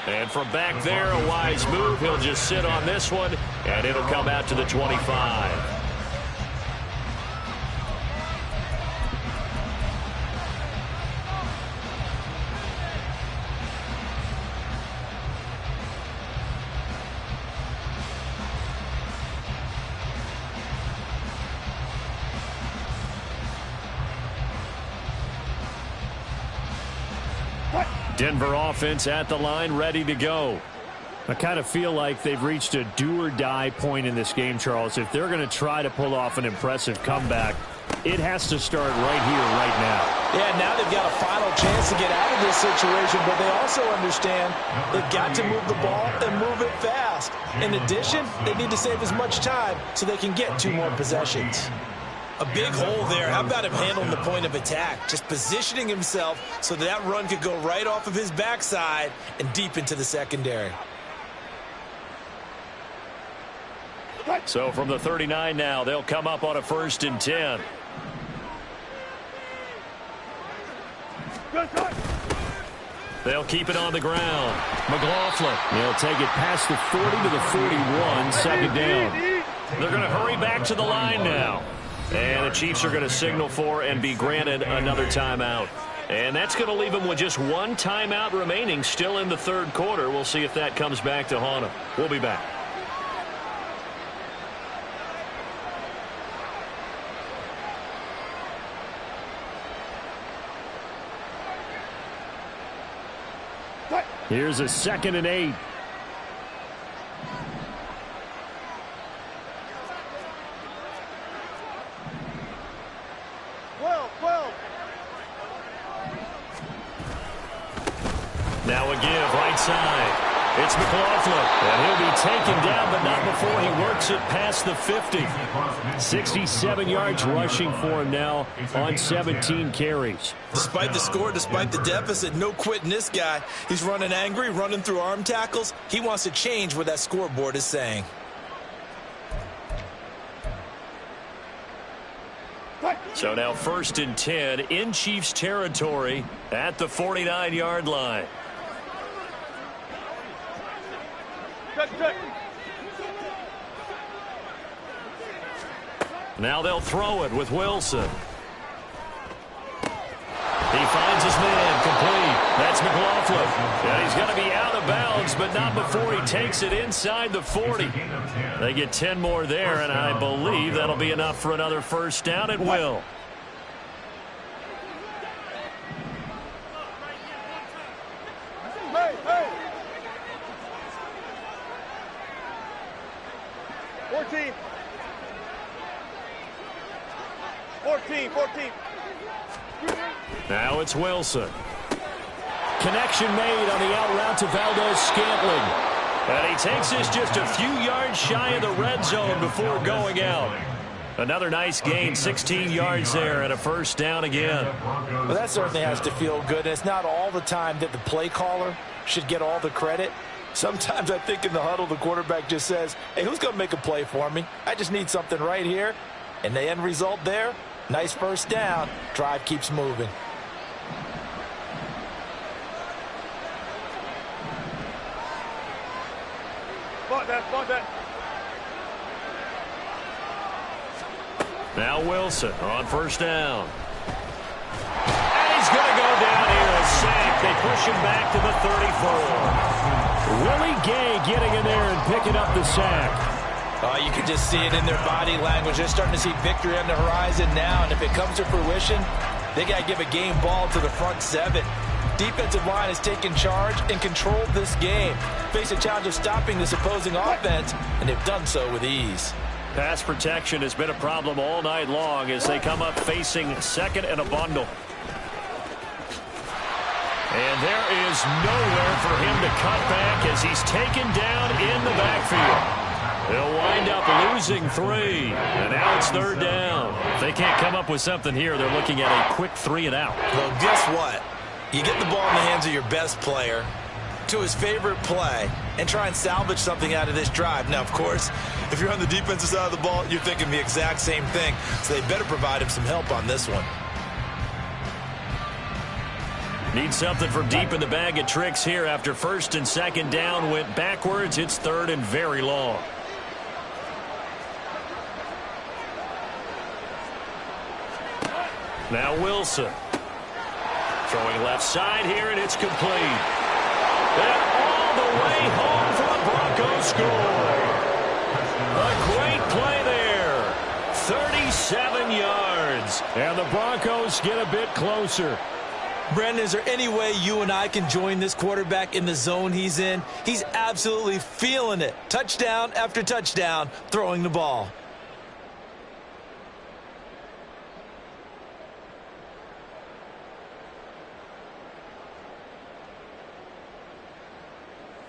And from back there, a wise move. He'll just sit on this one, and it'll come out to the 25. Denver offense at the line, ready to go. I kind of feel like they've reached a do-or-die point in this game, Charles. If they're going to try to pull off an impressive comeback, it has to start right here, right now. Yeah, now they've got a final chance to get out of this situation, but they also understand they've got to move the ball and move it fast. In addition, they need to save as much time so they can get 2 more possessions. A big hole there. How about him handling the point of attack? Just positioning himself so that run could go right off of his backside and deep into the secondary. So from the 39 now, they'll come up on a 1st and 10. They'll keep it on the ground. McLaughlin. They'll take it past the 40 to the 41, 2nd down. They're going to hurry back to the line now. And the Chiefs are going to signal for and be granted another timeout. And that's going to leave them with just 1 timeout remaining still in the 3rd quarter. We'll see if that comes back to haunt them. We'll be back. Here's a 2nd and 8. Now a give, right side. It's McLaughlin, and he'll be taken down, but not before he works it past the 50. 67 yards rushing for him now on 17 carries. Despite the score, despite the deficit, no quitting this guy. He's running angry, running through arm tackles. He wants to change what that scoreboard is saying. So now 1st and 10 in Chiefs territory at the 49-yard line. Now they'll throw it with Wilson. He finds his man complete. That's McLaughlin. flip. And he's going to be out of bounds, but not before he takes it inside the 40. They get 10 more there, and I believe that'll be enough for another first down. It will. Hey, hey. 14. 14. Now it's Wilson. Connection made on the out route to Valdez-Scantling. And he takes this just a few yards shy of the red zone before going out. Another nice gain, 16 yards there, and a first down again. Well, that certainly has to feel good. And it's not all the time that the play caller should get all the credit. Sometimes I think in the huddle, the quarterback just says, hey, who's going to make a play for me? I just need something right here. And the end result there, nice first down. Drive keeps moving. Bunt that. Now Wilson on first down. And he's going to go down here, a sack. They push him back to the 34. Willie Gay getting in there and picking up the sack. You can just see it in their body language. They're starting to see victory on the horizon now, and if it comes to fruition, they got to give a game ball to the front seven. Defensive line has taken charge and controlled this game. Face a challenge of stopping this opposing offense, and they've done so with ease. Pass protection has been a problem all night long as they come up facing second and a bundle. And there is nowhere for him to cut back as he's taken down in the backfield. They'll wind up losing 3, and now it's third down. If they can't come up with something here, they're looking at a quick 3 and out. Well, guess what? You get the ball in the hands of your best player to his favorite play and try and salvage something out of this drive. Now, of course, if you're on the defensive side of the ball, you're thinking the exact same thing. So they better provide him some help on this one. Need something from deep in the bag of tricks here after first and second down went backwards. It's third and very long. Now Wilson. Throwing left side here, and it's complete. And all the way home for the Broncos score. A great play there. 37 yards. And the Broncos get a bit closer. Brandon, is there any way you and I can join this quarterback in the zone he's in? He's absolutely feeling it. Touchdown after touchdown, throwing the ball.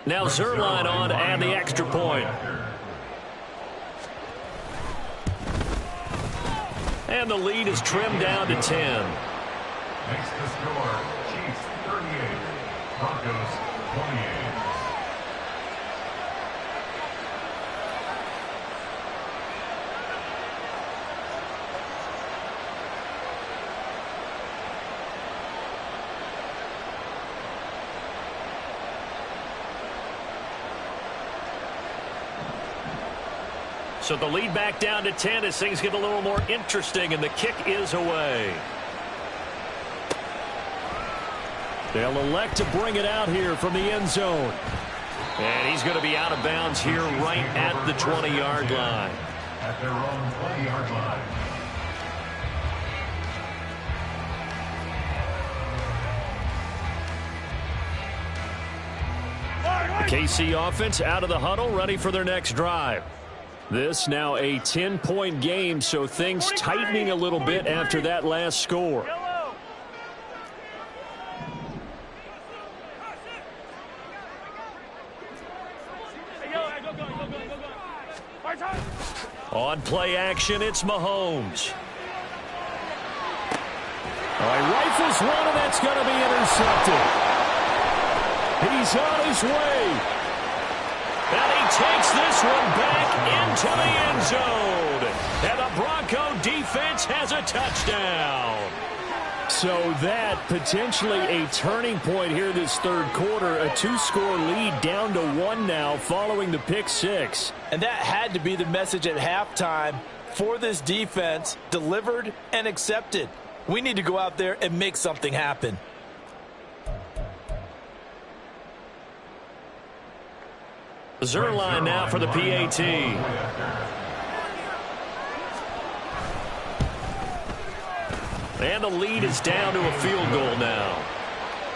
Now Zerline on to add the extra point. And the lead is trimmed down to 10. Makes the score Chiefs 38, Broncos 28. So the lead back down to 10 as things get a little more interesting, and the kick is away. They'll elect to bring it out here from the end zone. And he's going to be out of bounds here right at the 20-yard line. At their own 20-yard line. The KC offense out of the huddle, ready for their next drive. This now a 10-point game, so things tightening a little bit after that last score. On play action, it's Mahomes. He rifles one, and that's going to be intercepted. He's on his way. And he takes this one back into the end zone. And the Bronco defense has a touchdown. So that potentially a turning point here this third quarter. A 2-score lead down to 1 now following the pick 6. And that had to be the message at halftime for this defense, delivered and accepted. We need to go out there and make something happen. Zerline now for the PAT. And the lead is down to a field goal now.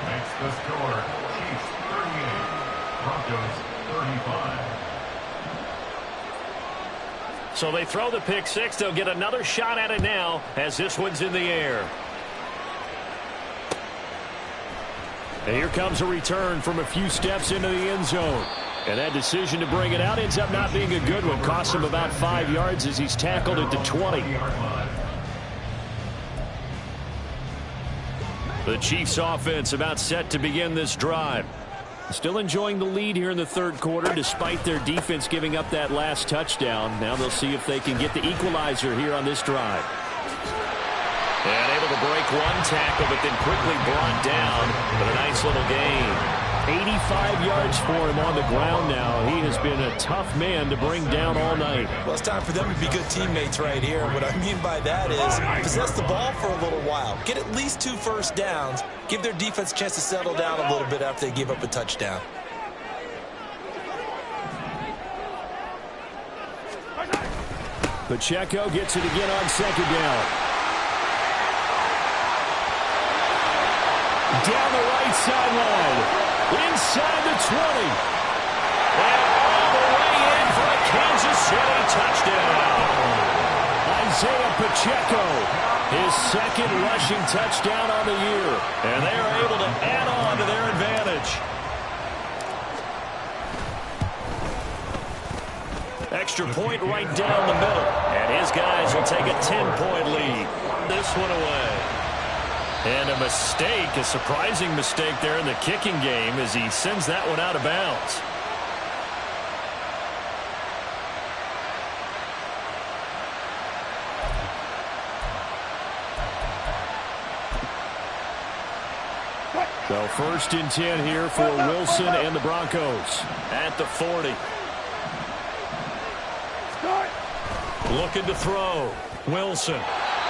Makes the score Chiefs 38, Broncos 35. So they throw the pick six. They'll get another shot at it now as this one's in the air. And here comes a return from a few steps into the end zone. And that decision to bring it out ends up not being a good one. Costs him about 5 yards as he's tackled at the 20. The Chiefs offense about set to begin this drive. Still enjoying the lead here in the third quarter despite their defense giving up that last touchdown. Now they'll see if they can get the equalizer here on this drive. And able to break one tackle, but then quickly brought down with a nice little gain. 85 yards for him on the ground now. He has been a tough man to bring down all night. Well, it's time for them to be good teammates right here. What I mean by that is possess the ball for a little while. Get at least 2 first downs. Give their defense a chance to settle down a little bit after they give up a touchdown. Pacheco gets it again on second down. Down the right sideline. Inside the 20. And all the way in for a Kansas City touchdown. Isaiah Pacheco, his second rushing touchdown on the year. And they are able to add on to their advantage. Extra point right down the middle. And his guys will take a 10-point lead. This one away. And a mistake, a surprising mistake there in the kicking game as he sends that one out of bounds. So 1st and 10 here for Wilson and the Broncos. At the 40. Looking to throw. Wilson.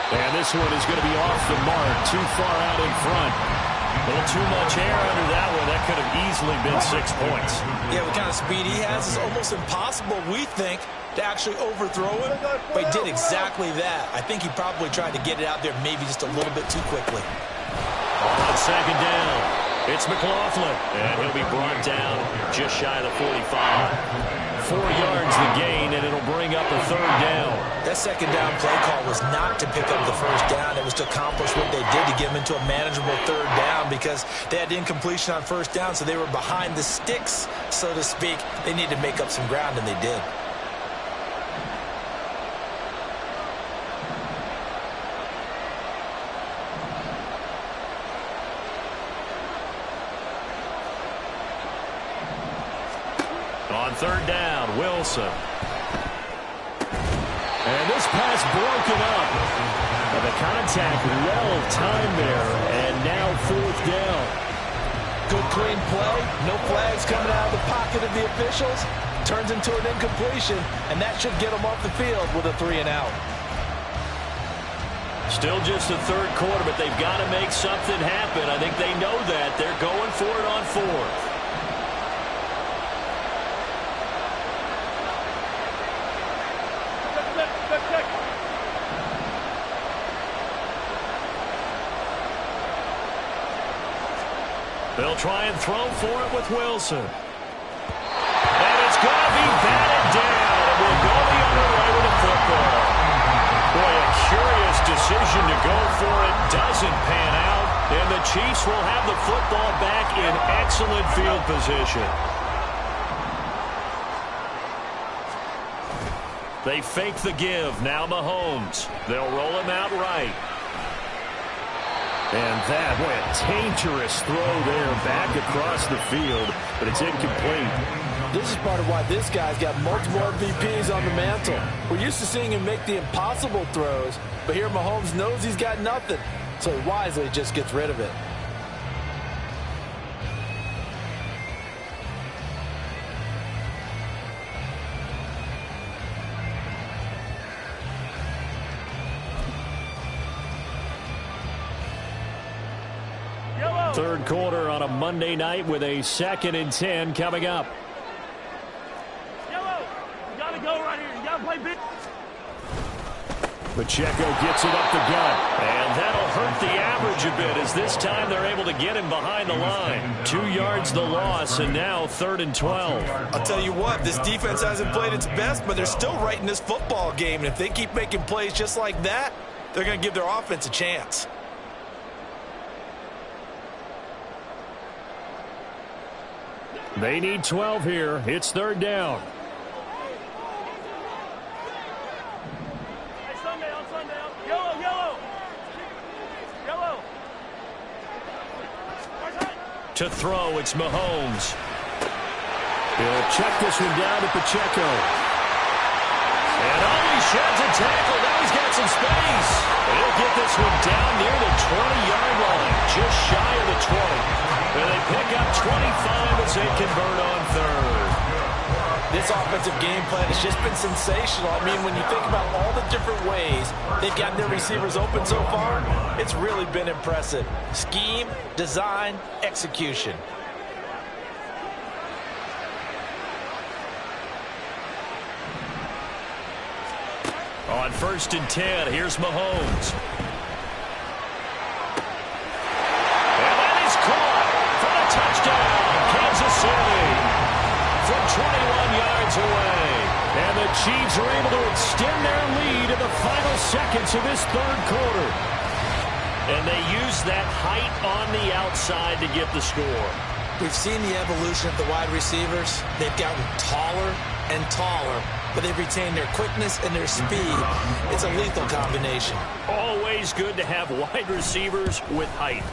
And this one is going to be off the mark, too far out in front. A little too much air under that one. That could have easily been 6 points. Yeah, what kind of speed he has is almost impossible, we think, to actually overthrow him. But he did exactly that. I think he probably tried to get it out there maybe just a little bit too quickly. On second down, it's McLaughlin. And he'll be brought down just shy of the 45. 4 yards the gain, and it'll bring up a third down. That second down play call was not to pick up the first down. It was to accomplish what they did to get them into a manageable third down because they had incompletion on first down, so they were behind the sticks, so to speak. They needed to make up some ground, and they did. On third down, Wilson. And this pass broken up. And the contact well timed there. And now 4th down. Good clean play. No flags coming out of the pocket of the officials. Turns into an incompletion. And that should get them off the field with a 3-and-out. Still just the third quarter, but they've got to make something happen. I think they know that. They're going for it on 4th. They'll try and throw for it with Wilson. And it's going to be batted down. And we'll go the other way with the football. Boy, a curious decision to go for it. Doesn't pan out. And the Chiefs will have the football back in excellent field position. They fake the give. Now Mahomes. They'll roll him out right. And that, boy, a dangerous throw there back across the field, but it's incomplete. This is part of why this guy's got multiple MVPs on the mantle. We're used to seeing him make the impossible throws, but here Mahomes knows he's got nothing, so he wisely just gets rid of it. Third quarter on a Monday night with a 2nd and 10 coming up. go right here. You got to play big. Pacheco gets it up the gut. And that'll hurt the average a bit as this time they're able to get him behind the line. 2 yards the loss, and now 3rd and 12. I'll tell you what, this defense hasn't played its best, but they're still right in this football game. And if they keep making plays just like that, they're going to give their offense a chance. They need 12 here. It's 3rd down. To throw, it's Mahomes. He'll check this one down to Pacheco. And he sheds a tackle. Now he's got some space. And he'll get this one down near the 20-yard line, just shy of the 20. And they pick up 25 as they convert on 3rd. This offensive game plan has just been sensational. I mean, when you think about all the different ways they've gotten their receivers open so far, it's really been impressive. Scheme, design, execution. On 1st and 10, here's Mahomes. And that is caught for a touchdown, Kansas City. From 21 yards away. And the Chiefs are able to extend their lead in the final seconds of this 3rd quarter. And they use that height on the outside to get the score. We've seen the evolution of the wide receivers. They've gotten taller and taller, but they've retained their quickness and their speed. It's a lethal combination. Always good to have wide receivers with height.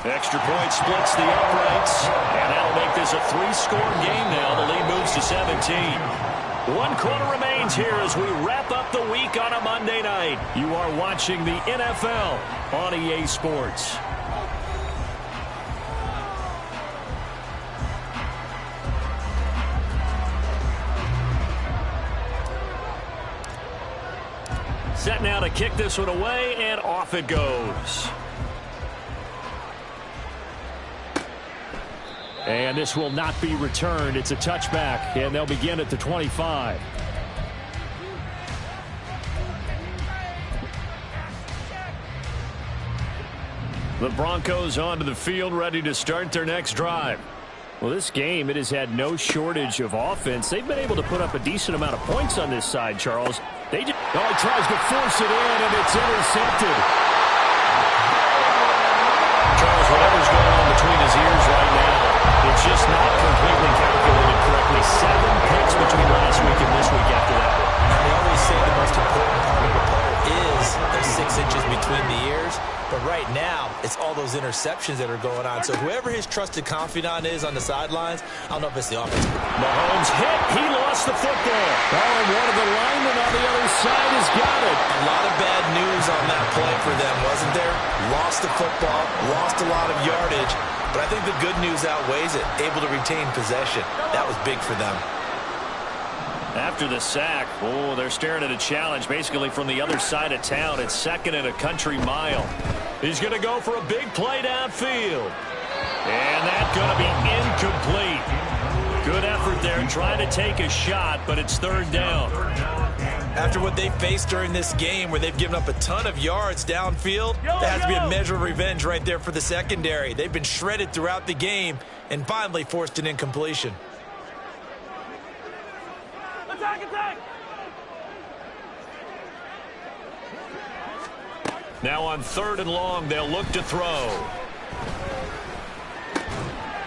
Extra point splits the uprights, and that'll make this a 3-score game now. The lead moves to 17. 1 quarter remains here as we wrap up the week on a Monday night. You are watching the NFL on EA Sports. Set now to kick this one away, and off it goes. And this will not be returned. It's a touchback, and they'll begin at the 25. The Broncos onto the field, ready to start their next drive. Well, this game, it has had no shortage of offense. They've been able to put up a decent amount of points on this side, Charles. He tries to force it in, and it's intercepted. Charles, whatever's going on between his ears right now, it's just not completely calculated correctly. 7 picks between last week and this week after that. They always say the most important part of a player is those 6 inches between the ears. But right now, it's all those interceptions that are going on. So whoever his trusted confidant is on the sidelines, I don't know if it's the offense. Mahomes hit. He lost the football. Oh, and one of the linemen on the other side has got it. A lot of bad news on that play for them, wasn't there? Lost the football, lost a lot of yardage. But I think the good news outweighs it. Able to retain possession. That was big for them. After the sack, oh, they're staring at a challenge basically from the other side of town. It's 2nd and a country mile. He's going to go for a big play downfield. And that's going to be incomplete. Good effort there trying to take a shot, but it's 3rd down. After what they faced during this game where they've given up a ton of yards downfield, that has to be a measure of revenge right there for the secondary. They've been shredded throughout the game and finally forced an incompletion. Attack, attack! Now on 3rd and long, they'll look to throw.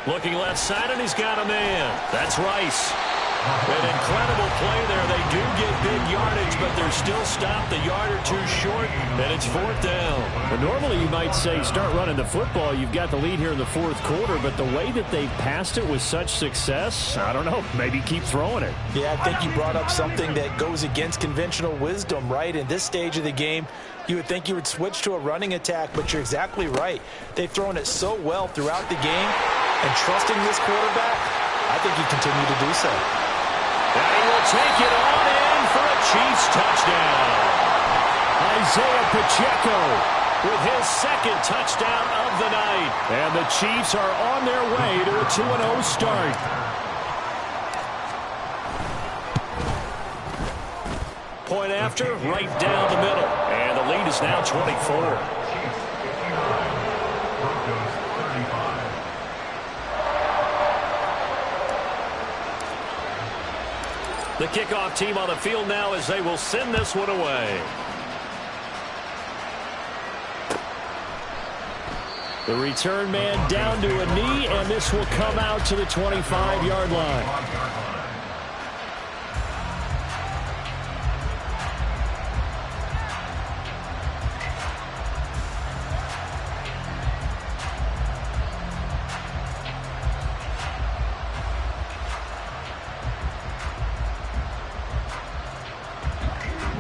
Looking left side, and he's got a man. That's Rice. An incredible play there. They do get big yardage, but they're still stopped a yard or 2 short, and it's 4th down. Well, normally you might say start running the football. You've got the lead here in the 4th quarter, but the way that they've passed it with such success, I don't know, maybe keep throwing it. Yeah, I think you brought up something that goes against conventional wisdom, right? In this stage of the game, you would think you would switch to a running attack, but you're exactly right. They've thrown it so well throughout the game, and trusting this quarterback, I think you continue to do so. And he will take it on in for a Chiefs touchdown. Isaiah Pacheco with his 2nd touchdown of the night. And the Chiefs are on their way to a 2-0 start. point after, right down the middle. And the lead is now 24. Broncos 35. The kickoff team on the field now as they will send this one away. The return man down to a knee, and this will come out to the 25-yard line.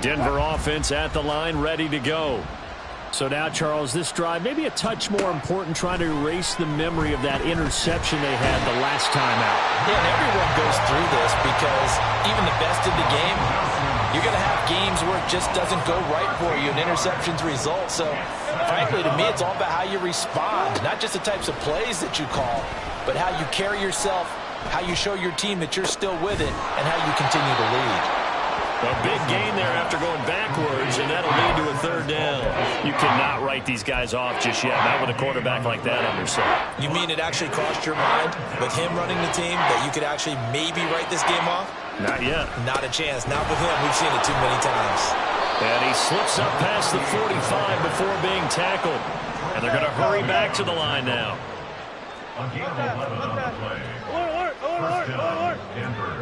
Denver offense at the line, ready to go. So now, Charles, this drive maybe a touch more important, trying to erase the memory of that interception they had the last time out. Yeah, and everyone goes through this because even the best in the game, you're going to have games where it just doesn't go right for you and interceptions result. So, frankly, to me, it's all about how you respond, not just the types of plays that you call, but how you carry yourself, how you show your team that you're still with it, and how you continue to lead. A big gain there after going backwards, and that'll lead to a third down. You cannot write these guys off just yet, not with a quarterback like that under center. You mean it actually crossed your mind with him running the team that you could actually maybe write this game off? Not yet. Not a chance. Not with him. We've seen it too many times. And he slips up past the 45 before being tackled. And they're going to hurry back to the line now. A gain of 11 on the play. First down, Denver.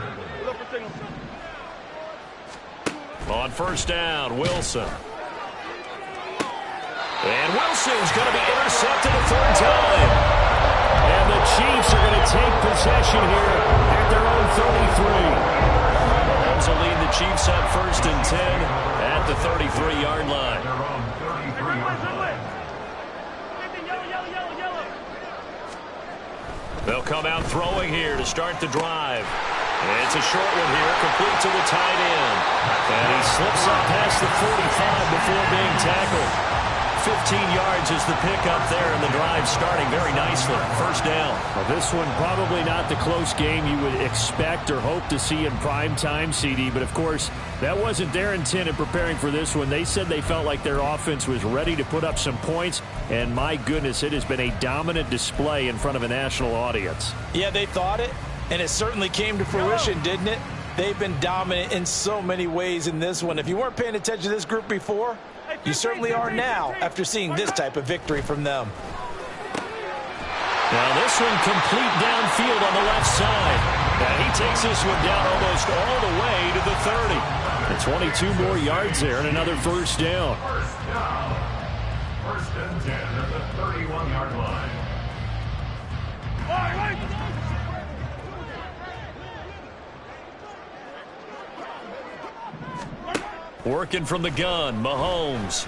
On first down, Wilson. And Wilson's going to be intercepted a third time. And the Chiefs are going to take possession here at their own 33. Mahomes will lead the Chiefs on first and 10 at the 33-yard line. Their own 33-yard line. They'll come out throwing here to start the drive. It's a short one here, complete to the tight end. And he slips up past the 45 before being tackled. 15 yards is the pickup there, and the drive starting very nicely. First down. Well, this one probably not the close game you would expect or hope to see in prime time, CD. But, of course, that wasn't their intent in preparing for this one. They said they felt like their offense was ready to put up some points. And, my goodness, it has been a dominant display in front of a national audience. Yeah, they thought it, and it certainly came to fruition, didn't it? They've been dominant in so many ways in this one. If you weren't paying attention to this group before, you certainly are now after seeing this type of victory from them. Now this one complete downfield on the left side. And he takes this one down almost all the way to the 30. And 22 more yards there and another first down. First down. First and 10 at the 31-yard line. Working from the gun, Mahomes.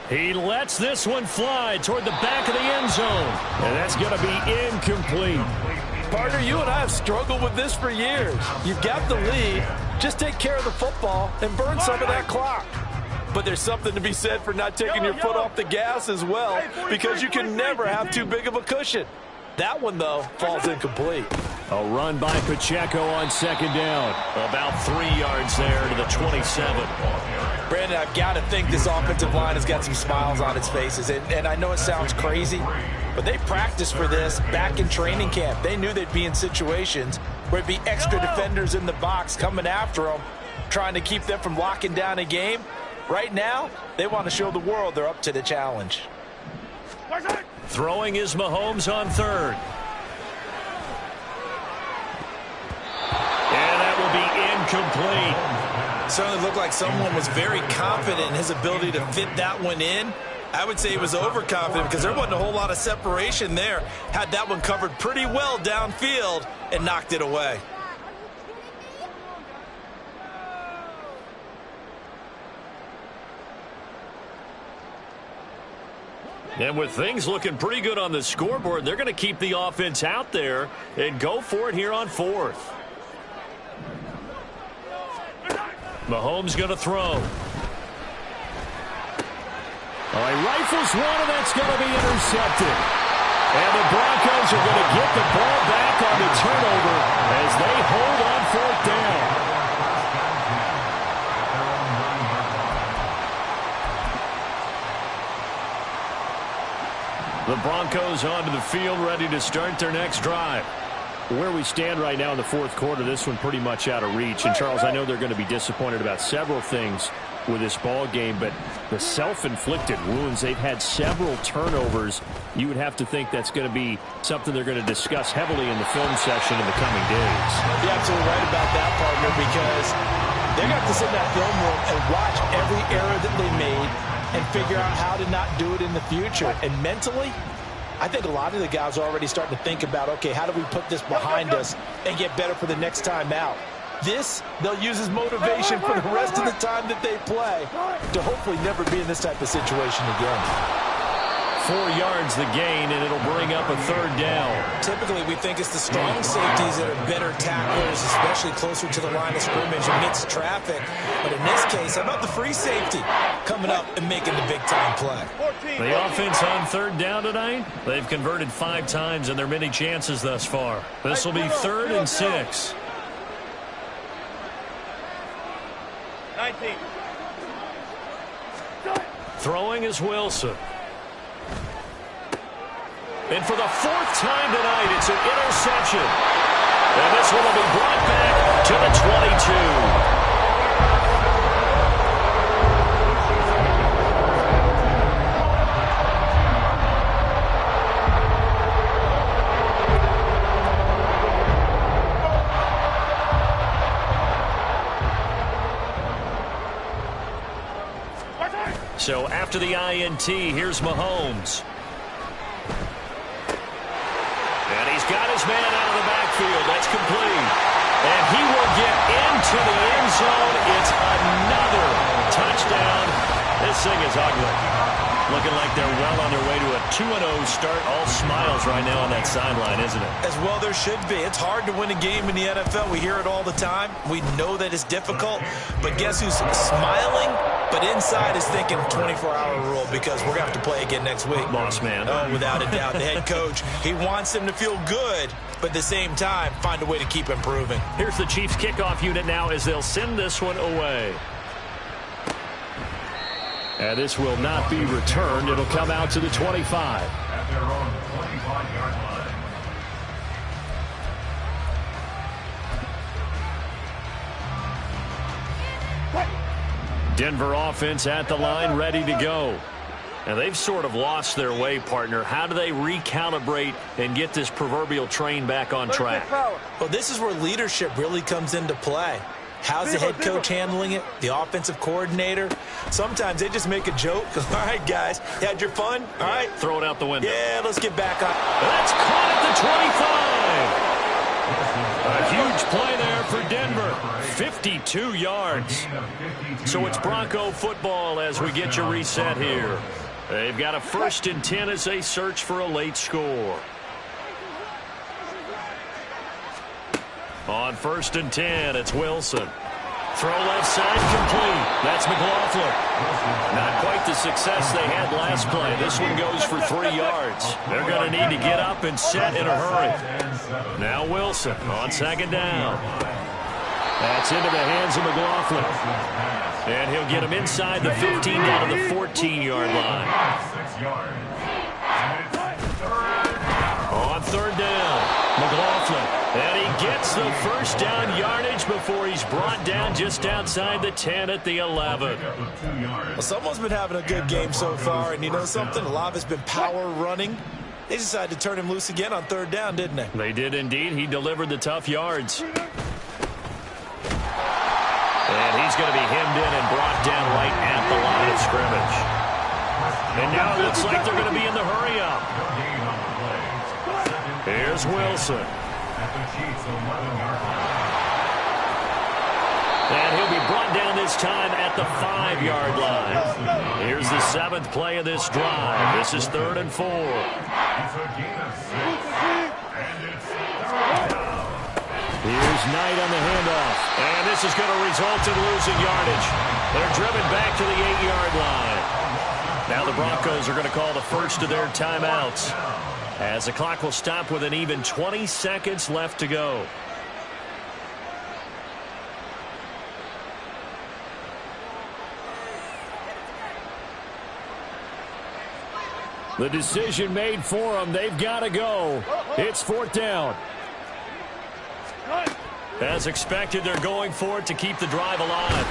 He lets this one fly toward the back of the end zone. And that's going to be incomplete. Partner, you and I have struggled with this for years. You've got the lead. Just take care of the football and burn some of that clock. But there's something to be said for not taking your foot off the gas as well, because you can never have too big of a cushion. That one, though, falls incomplete. A run by Pacheco on second down. About 3 yards there to the 27. Brandon, I've got to think this offensive line has got some smiles on its faces. And I know it sounds crazy, but they practiced for this back in training camp. They knew they'd be in situations where it'd be extra defenders in the box coming after them, trying to keep them from locking down a game. Right now, they want to show the world they're up to the challenge. Throwing is Mahomes on third. And that will be incomplete. Certainly looked like someone was very confident in his ability to fit that one in. I would say he was overconfident because there wasn't a whole lot of separation there. Had that one covered pretty well downfield and knocked it away. And with things looking pretty good on the scoreboard, they're going to keep the offense out there and go for it here on fourth. Mahomes going to throw. Oh, he rifles one, and that's going to be intercepted. And the Broncos are going to get the ball back on the turnover as they hold on fourth down. Broncos onto the field, ready to start their next drive. Where we stand right now in the fourth quarter, this one pretty much out of reach. And, Charles, I know they're going to be disappointed about several things with this ball game, but the self-inflicted wounds, they've had several turnovers. You would have to think that's going to be something they're going to discuss heavily in the film session in the coming days. You're absolutely right about that, partner, because they're going to have to sit in that film room and watch every error that they made and figure out how to not do it in the future. And mentally, I think a lot of the guys are already starting to think about, okay, how do we put this behind us and get better for the next time out? This, they'll use as motivation for the rest of the time that they play to hopefully never be in this type of situation again. 4 yards the gain, and it'll bring up a third down. Typically, we think it's the strong safeties that are better tacklers, especially closer to the line of scrimmage amidst traffic. But in this case, how about the free safety coming up and making the big-time play? The offense on third down tonight, they've converted 5 times in their many chances thus far. This will be 3rd and 6. 19. Throwing is Wilson. And for the 4th time tonight, it's an interception. And this one will be brought back to the 22. So after the INT, here's Mahomes. And he's got his man out of the backfield. That's complete. And he will get into the end zone. It's another touchdown. This thing is ugly. Looking like they're well on their way to a 2-0 start. All smiles right now on that sideline, isn't it? As well there should be. It's hard to win a game in the NFL. We hear it all the time. We know that it's difficult. But guess who's smiling? But inside is thinking 24-hour rule because we're going to have to play again next week. Boss man. Oh, without a doubt. The head coach, he wants them to feel good, but at the same time, find a way to keep improving. Here's the Chiefs kickoff unit now as they'll send this one away. And this will not be returned. It'll come out to the 25. At their own 25-yard line. Denver offense at the line, ready to go. And they've sort of lost their way, partner. How do they recalibrate and get this proverbial train back on track? Well, this is where leadership really comes into play. How's the head coach handling it? The offensive coordinator? Sometimes they just make a joke. All right, guys, you had your fun? All right. Throw it out the window. Yeah, let's get back on. That's caught at the 25. A huge play there for Denver. 52 yards. So it's Bronco football as we get you reset here. They've got a 1st and 10 as they search for a late score. On 1st and 10, it's Wilson. Throw left side complete. That's McLaughlin. Not quite the success they had last play. This one goes for 3 yards. They're going to need to get up and set in a hurry. Now Wilson on 2nd down. That's into the hands of McLaughlin. And he'll get him inside the 15 down to the 14-yard line. On 3rd down, McLaughlin. And he gets the 1st down yardage before he's brought down just outside the 10 at the 11. Well, someone's been having a good game so far, and you know something? A lot of it's been power running. They decided to turn him loose again on 3rd down, didn't they? They did indeed. He delivered the tough yards. And he's going to be hemmed in and brought down right at the line of scrimmage. And now it looks like they're going to be in the hurry up. Here's Wilson. And he'll be brought down this time at the 5-yard line. Here's the 7th play of this drive. This is 3rd and 4. Here's Knight on the handoff. And this is going to result in losing yardage. They're driven back to the 8-yard line. Now the Broncos are going to call the first of their timeouts, as the clock will stop with an even 20 seconds left to go. The decision made for them. They've got to go. It's fourth down. As expected, they're going for it to keep the drive alive.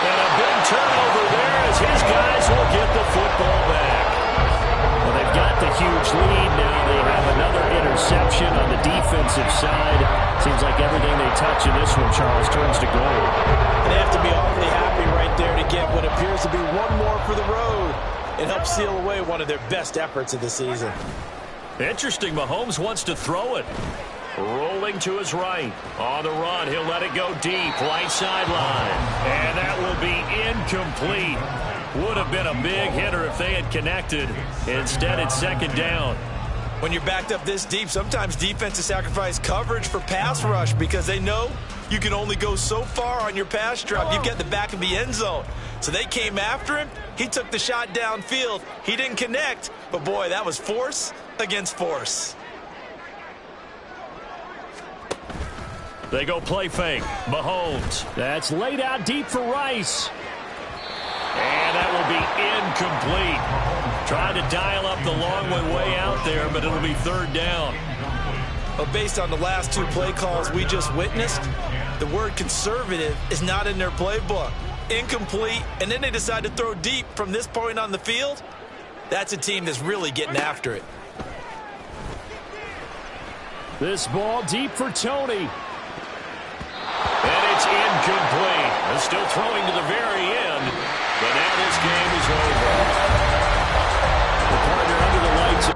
And a big turnover there as his guys will get the football back. Well, they've got the huge lead. Now they have another interception on the defensive side. Seems like everything they touch in this one, Charles, turns to gold. They have to be awfully happy right there to get what appears to be one more for the road. It helps seal away one of their best efforts of the season. Interesting, Mahomes wants to throw it. Rolling to his right. On the run, he'll let it go deep. Right sideline. And that will be incomplete. Would have been a big hitter if they had connected. Instead, it's second down. When you're backed up this deep, sometimes defenses sacrifice coverage for pass rush because they know you can only go so far on your pass drop. You get the back of the end zone. So they came after him. He took the shot downfield. He didn't connect. But, boy, that was force against force. They go play fake. Mahomes. That's laid out deep for Rice. And that will be incomplete. Tried to dial up the long way out there, but it'll be third down. But based on the last two play calls we just witnessed, the word conservative is not in their playbook. Incomplete, and then they decide to throw deep from this point on the field. That's a team that's really getting after it. This ball deep for Tony. And it's incomplete. They're still throwing to the very end, but now this game is over. The partner under the lights.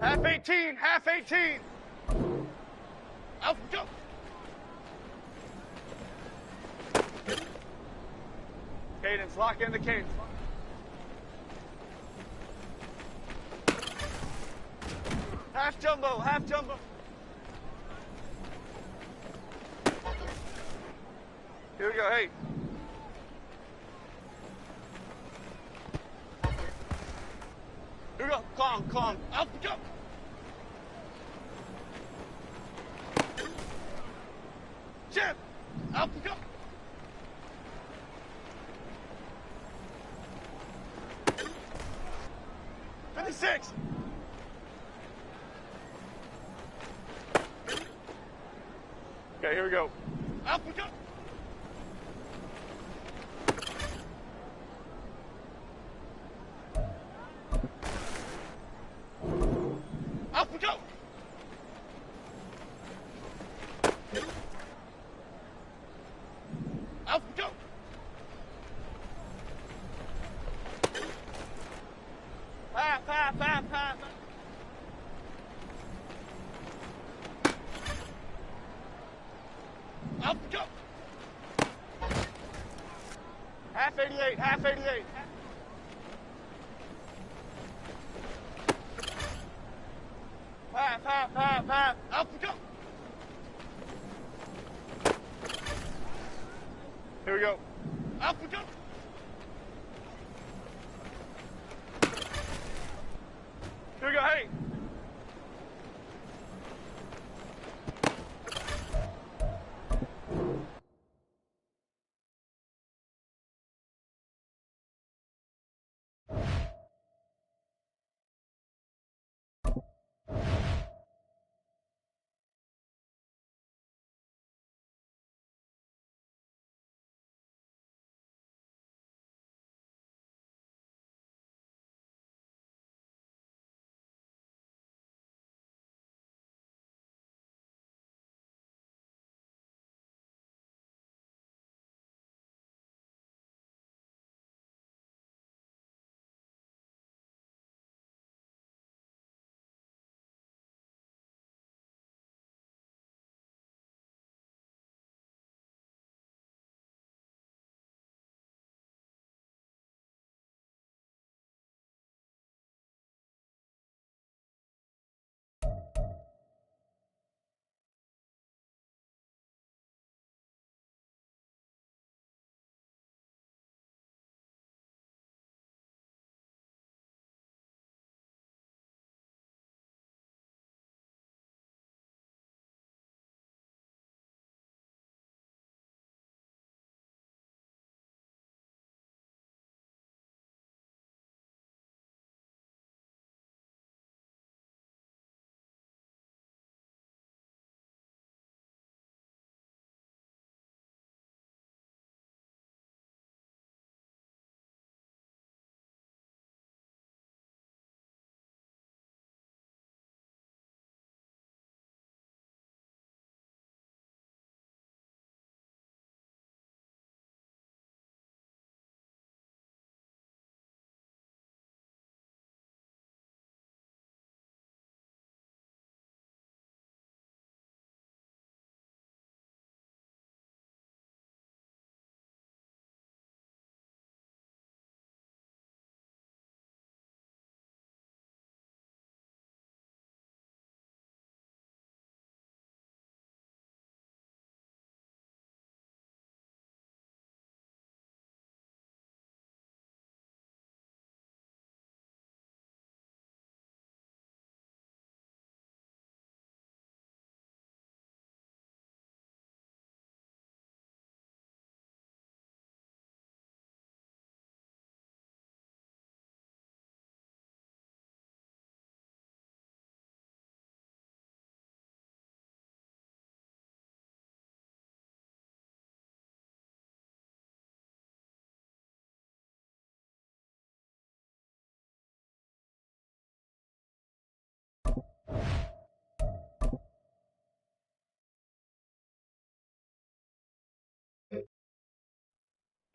Half 18, half 18. Out, go. Cadence, lock in the cadence. Half jumbo, half jumbo. Here we go, hey. Here we go, calm, calm. Out, go. Chip, out, go. Six. Okay, here we go. Up we go. Up we go. Up we go. Half, half, half, half. Up we go. Half 88, half 88. Half, half, half, half. Up we go. Here we go. Up we go. Here we go, hey.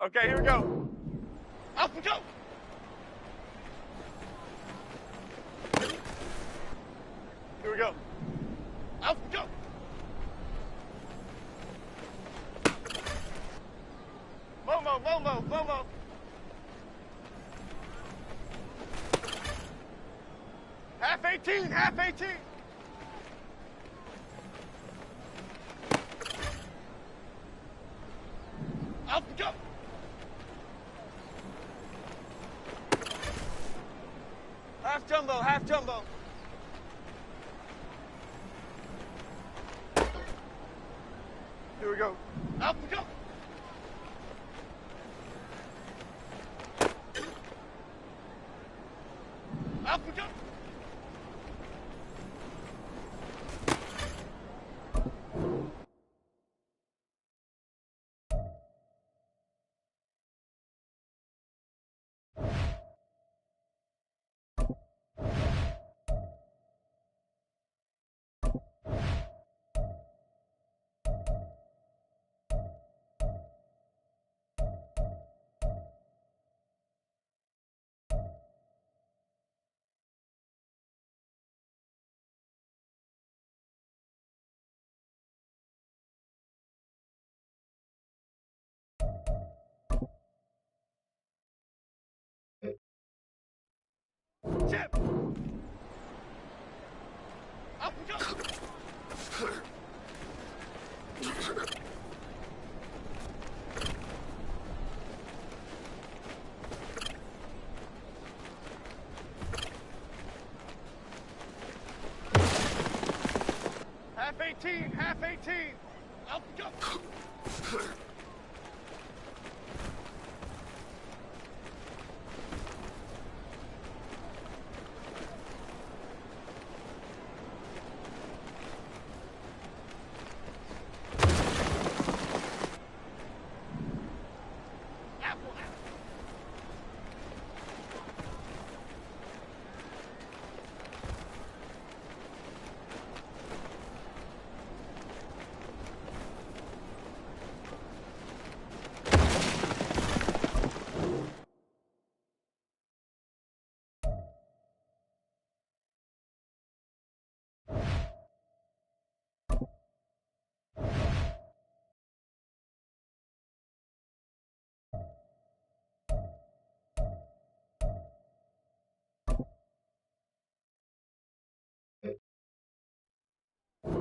Okay, here we go. Up we go. Here we go. Up we go. Momo, Momo, Momo. Half 18, half 18. Up we go. Half jumbo, half jumbo. Here we go. Up we go. Up we go. Chip. Up we go. Half 18, half 18. Up we go.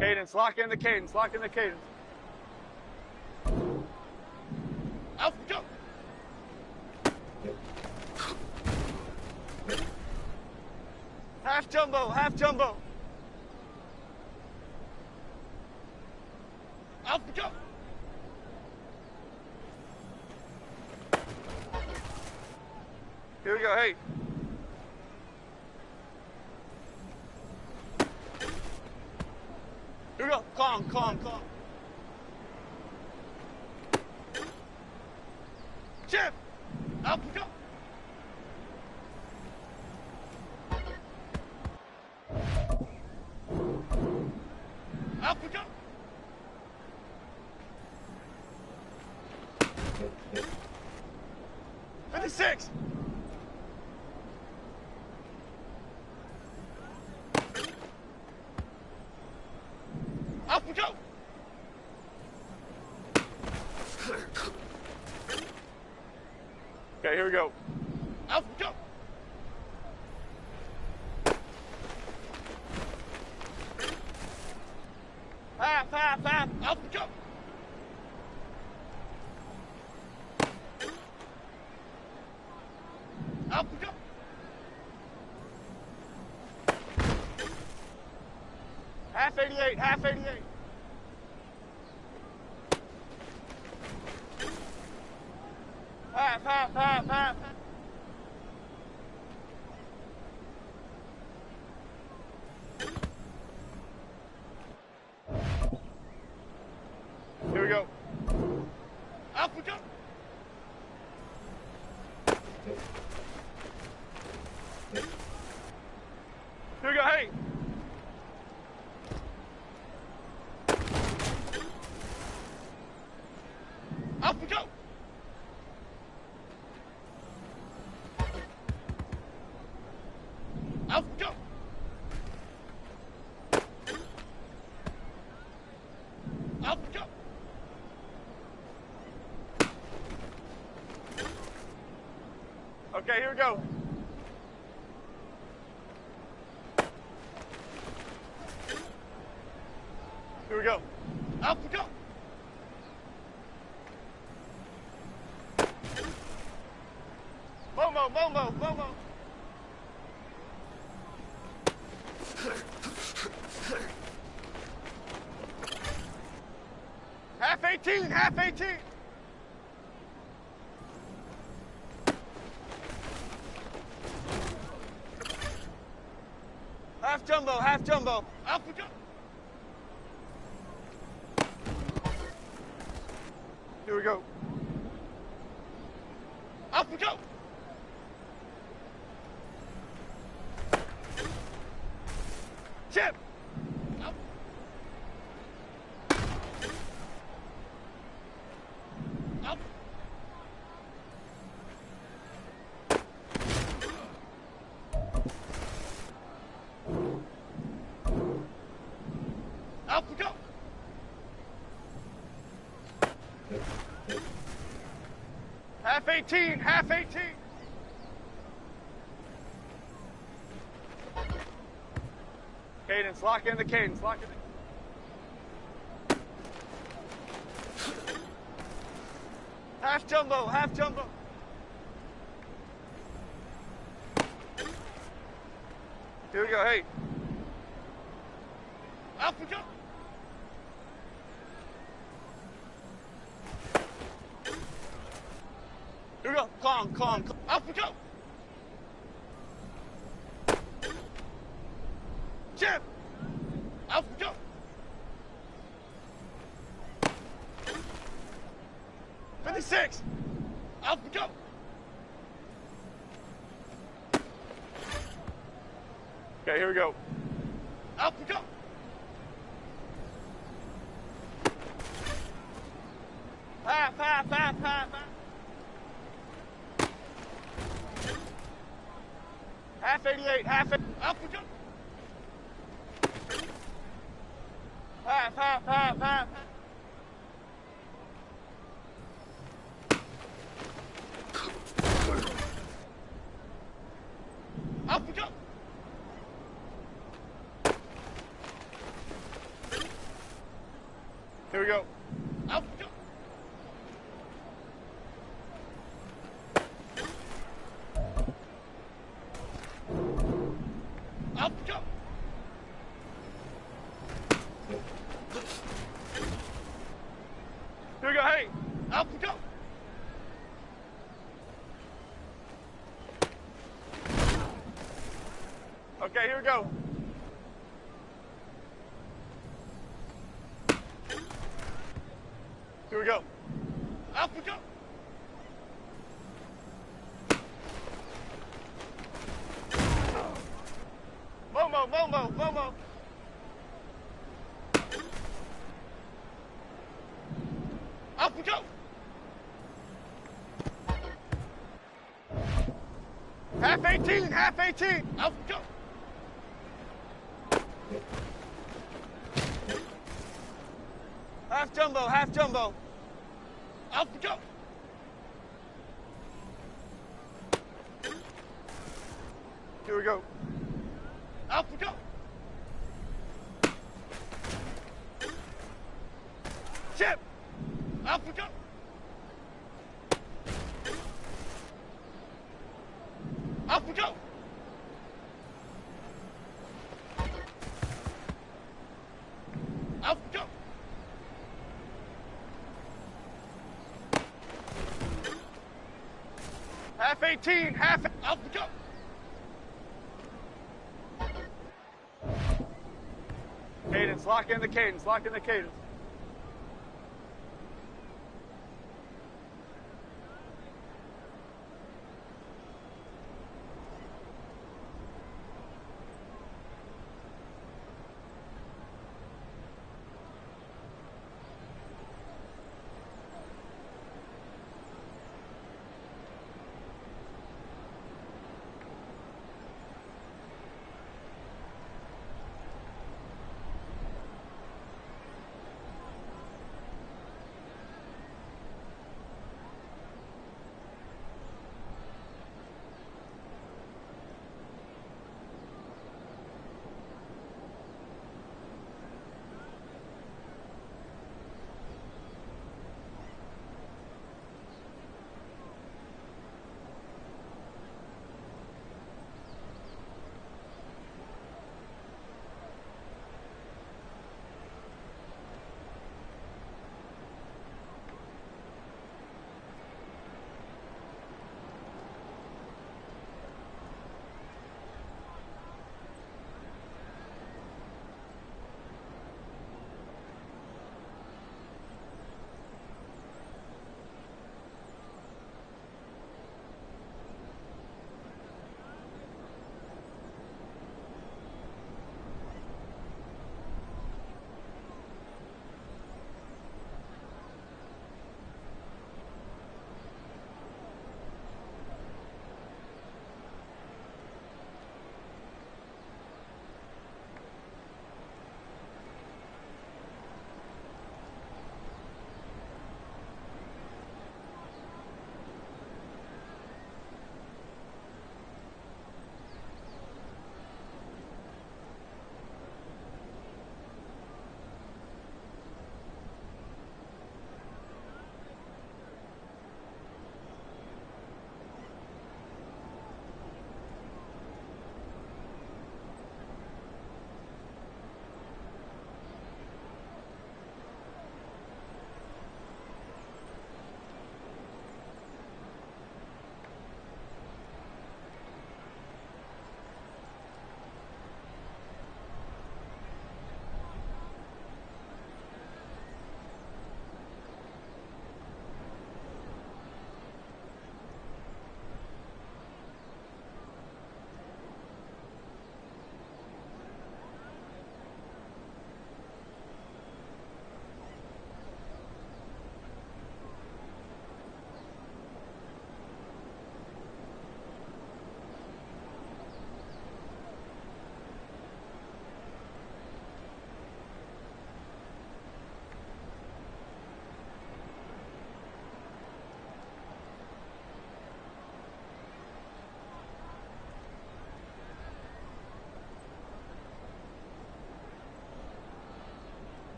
Cadence, lock in the cadence, lock in the cadence. Out we go. Half jumbo, half jumbo. Out we go. Here we go, hey. Here we go. Calm, calm, calm. Chip. Up we go. Up we go. '56. Up we go. Okay, here we go. Up we go. Half, half, half. Up we go. Up we go. Half 88, half 88. Half, half, half, half. Here we go. Up we go. Here we go, hey. Up we go. go. Okay, here we go. Here we go. Up we go. Momo, Momo, Momo. Half 18, half 18. Half jumbo, half jumbo. Up we go. Here we go. Up we go. Chip. Up. Up. Up we go. Half 18, half 18. Cadence, lock in the cadence, lock in the... Half jumbo, half jumbo. Here we go, hey. Up we go. Here we go, calm, calm, calm. Up we go. Chip. Up we go. 56. Up we go. Okay, here we go. Up we go. Half, half, half, half, half. Half 88, half 8. Up we go. Half, half, half, half. Up we go. Here we go. Up we go. Up we go. Here we go, hey, up we go. Okay, here we go. Here we go. Up we go. Momo, Momo, Momo. Up we go. Half 18, half 18. Up we go. Half jumbo, half jumbo. Up we go. Here we go. Up we go. Chip. Up we go. Up we go. Up we go. Half 18, half, up we go. Cadence, lock in the cadence, lock in the cadence.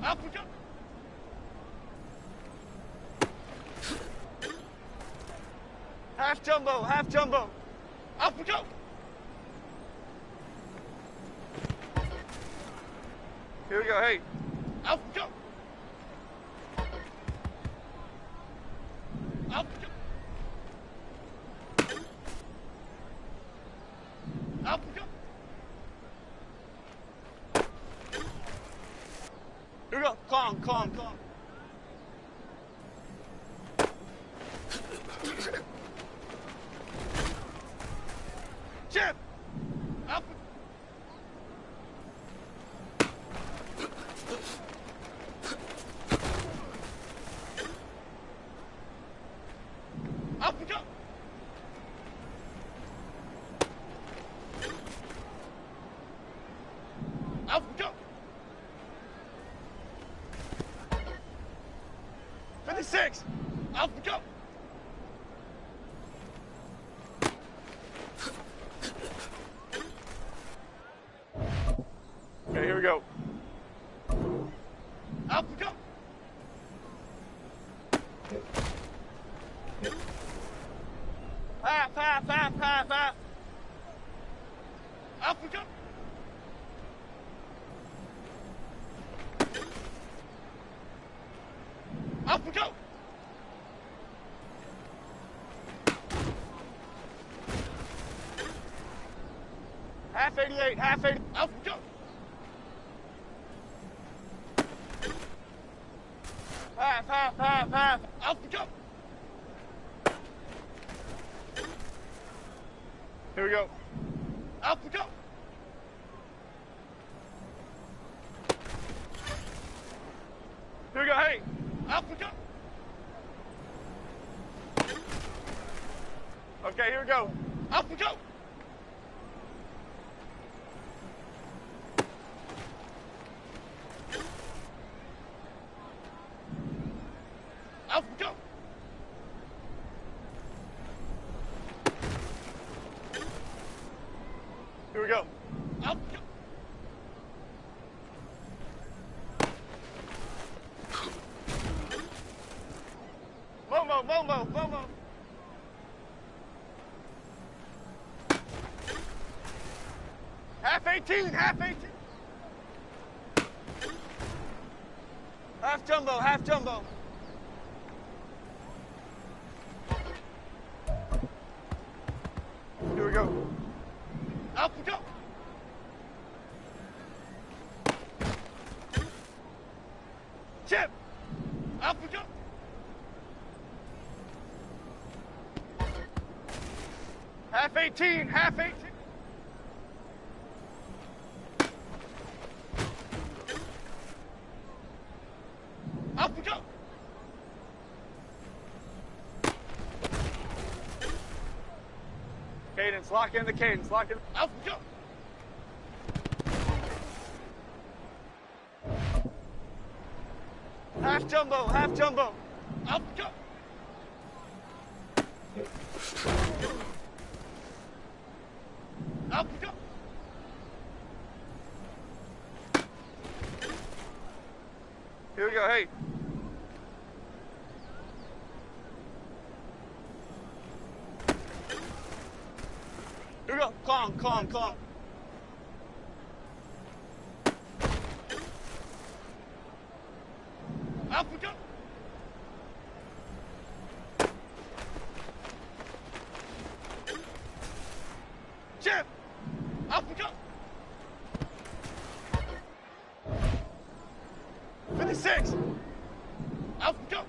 Up we go. Half jumbo, half jumbo. Up we go. Here we go, hey. Up we go. Up we go. Up we go. Here we go. Calm, calm, calm. Chip. Up. Up we go. Up we go. 56. Up we go. Okay, here we go. Up we go. Half, half, half, half, half. Up we go. Up we go. Half 88, half 80. Up we go. Half, half, half, half. Up we go. Here we go. Up we go. Here we go. Hey. Up we go. Okay, here we go. Up we go. Up we go. Here we go. Up we go. Momo, Momo, Momo. Half 18, half 18. Half jumbo, half jumbo. Here we go. Up we go. Chip. Up we go. Half 18, half 18. Up we go. Cadence, lock in the cadence, lock in. Up we go. Half jumbo, half jumbo. Up we go. Up we go. Here we go, hey. Here we go, calm, calm, calm. Up we go. Chip. Up we go. 56. Up we go.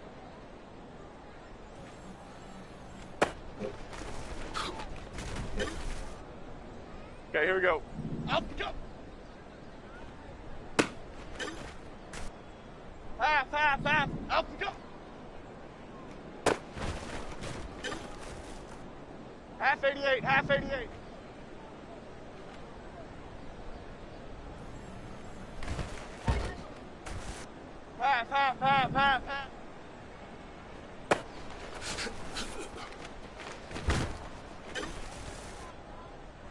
Okay, here we go. Up we go. Half, half, half. Up we go. Half 88, half 88. Half, half, half, half, half.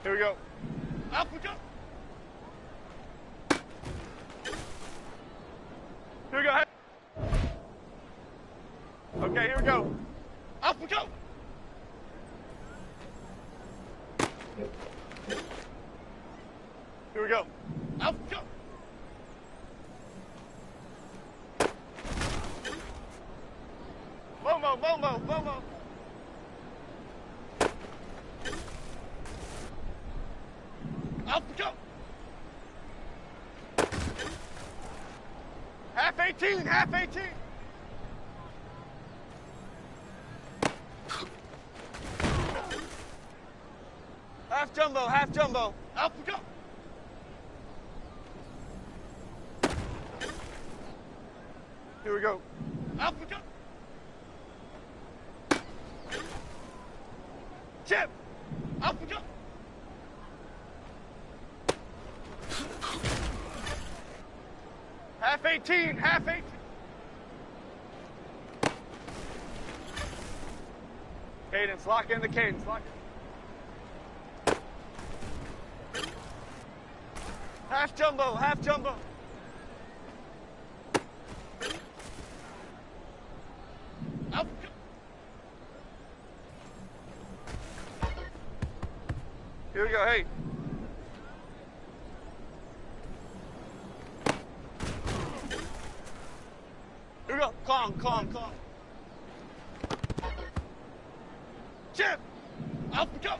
Here we go. Up we go. Here we go. Okay, here we go. Up we go. Here we go. Up we go. Momo. Up we go. Half 18. Half jumbo. Up we go. Here we go. Up we go. Chip. Up we go. Half 18. Cadence, lock in the cadence. Half jumbo. Up. Here we go, hey. Here we go, calm. Chip, up we go.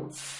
You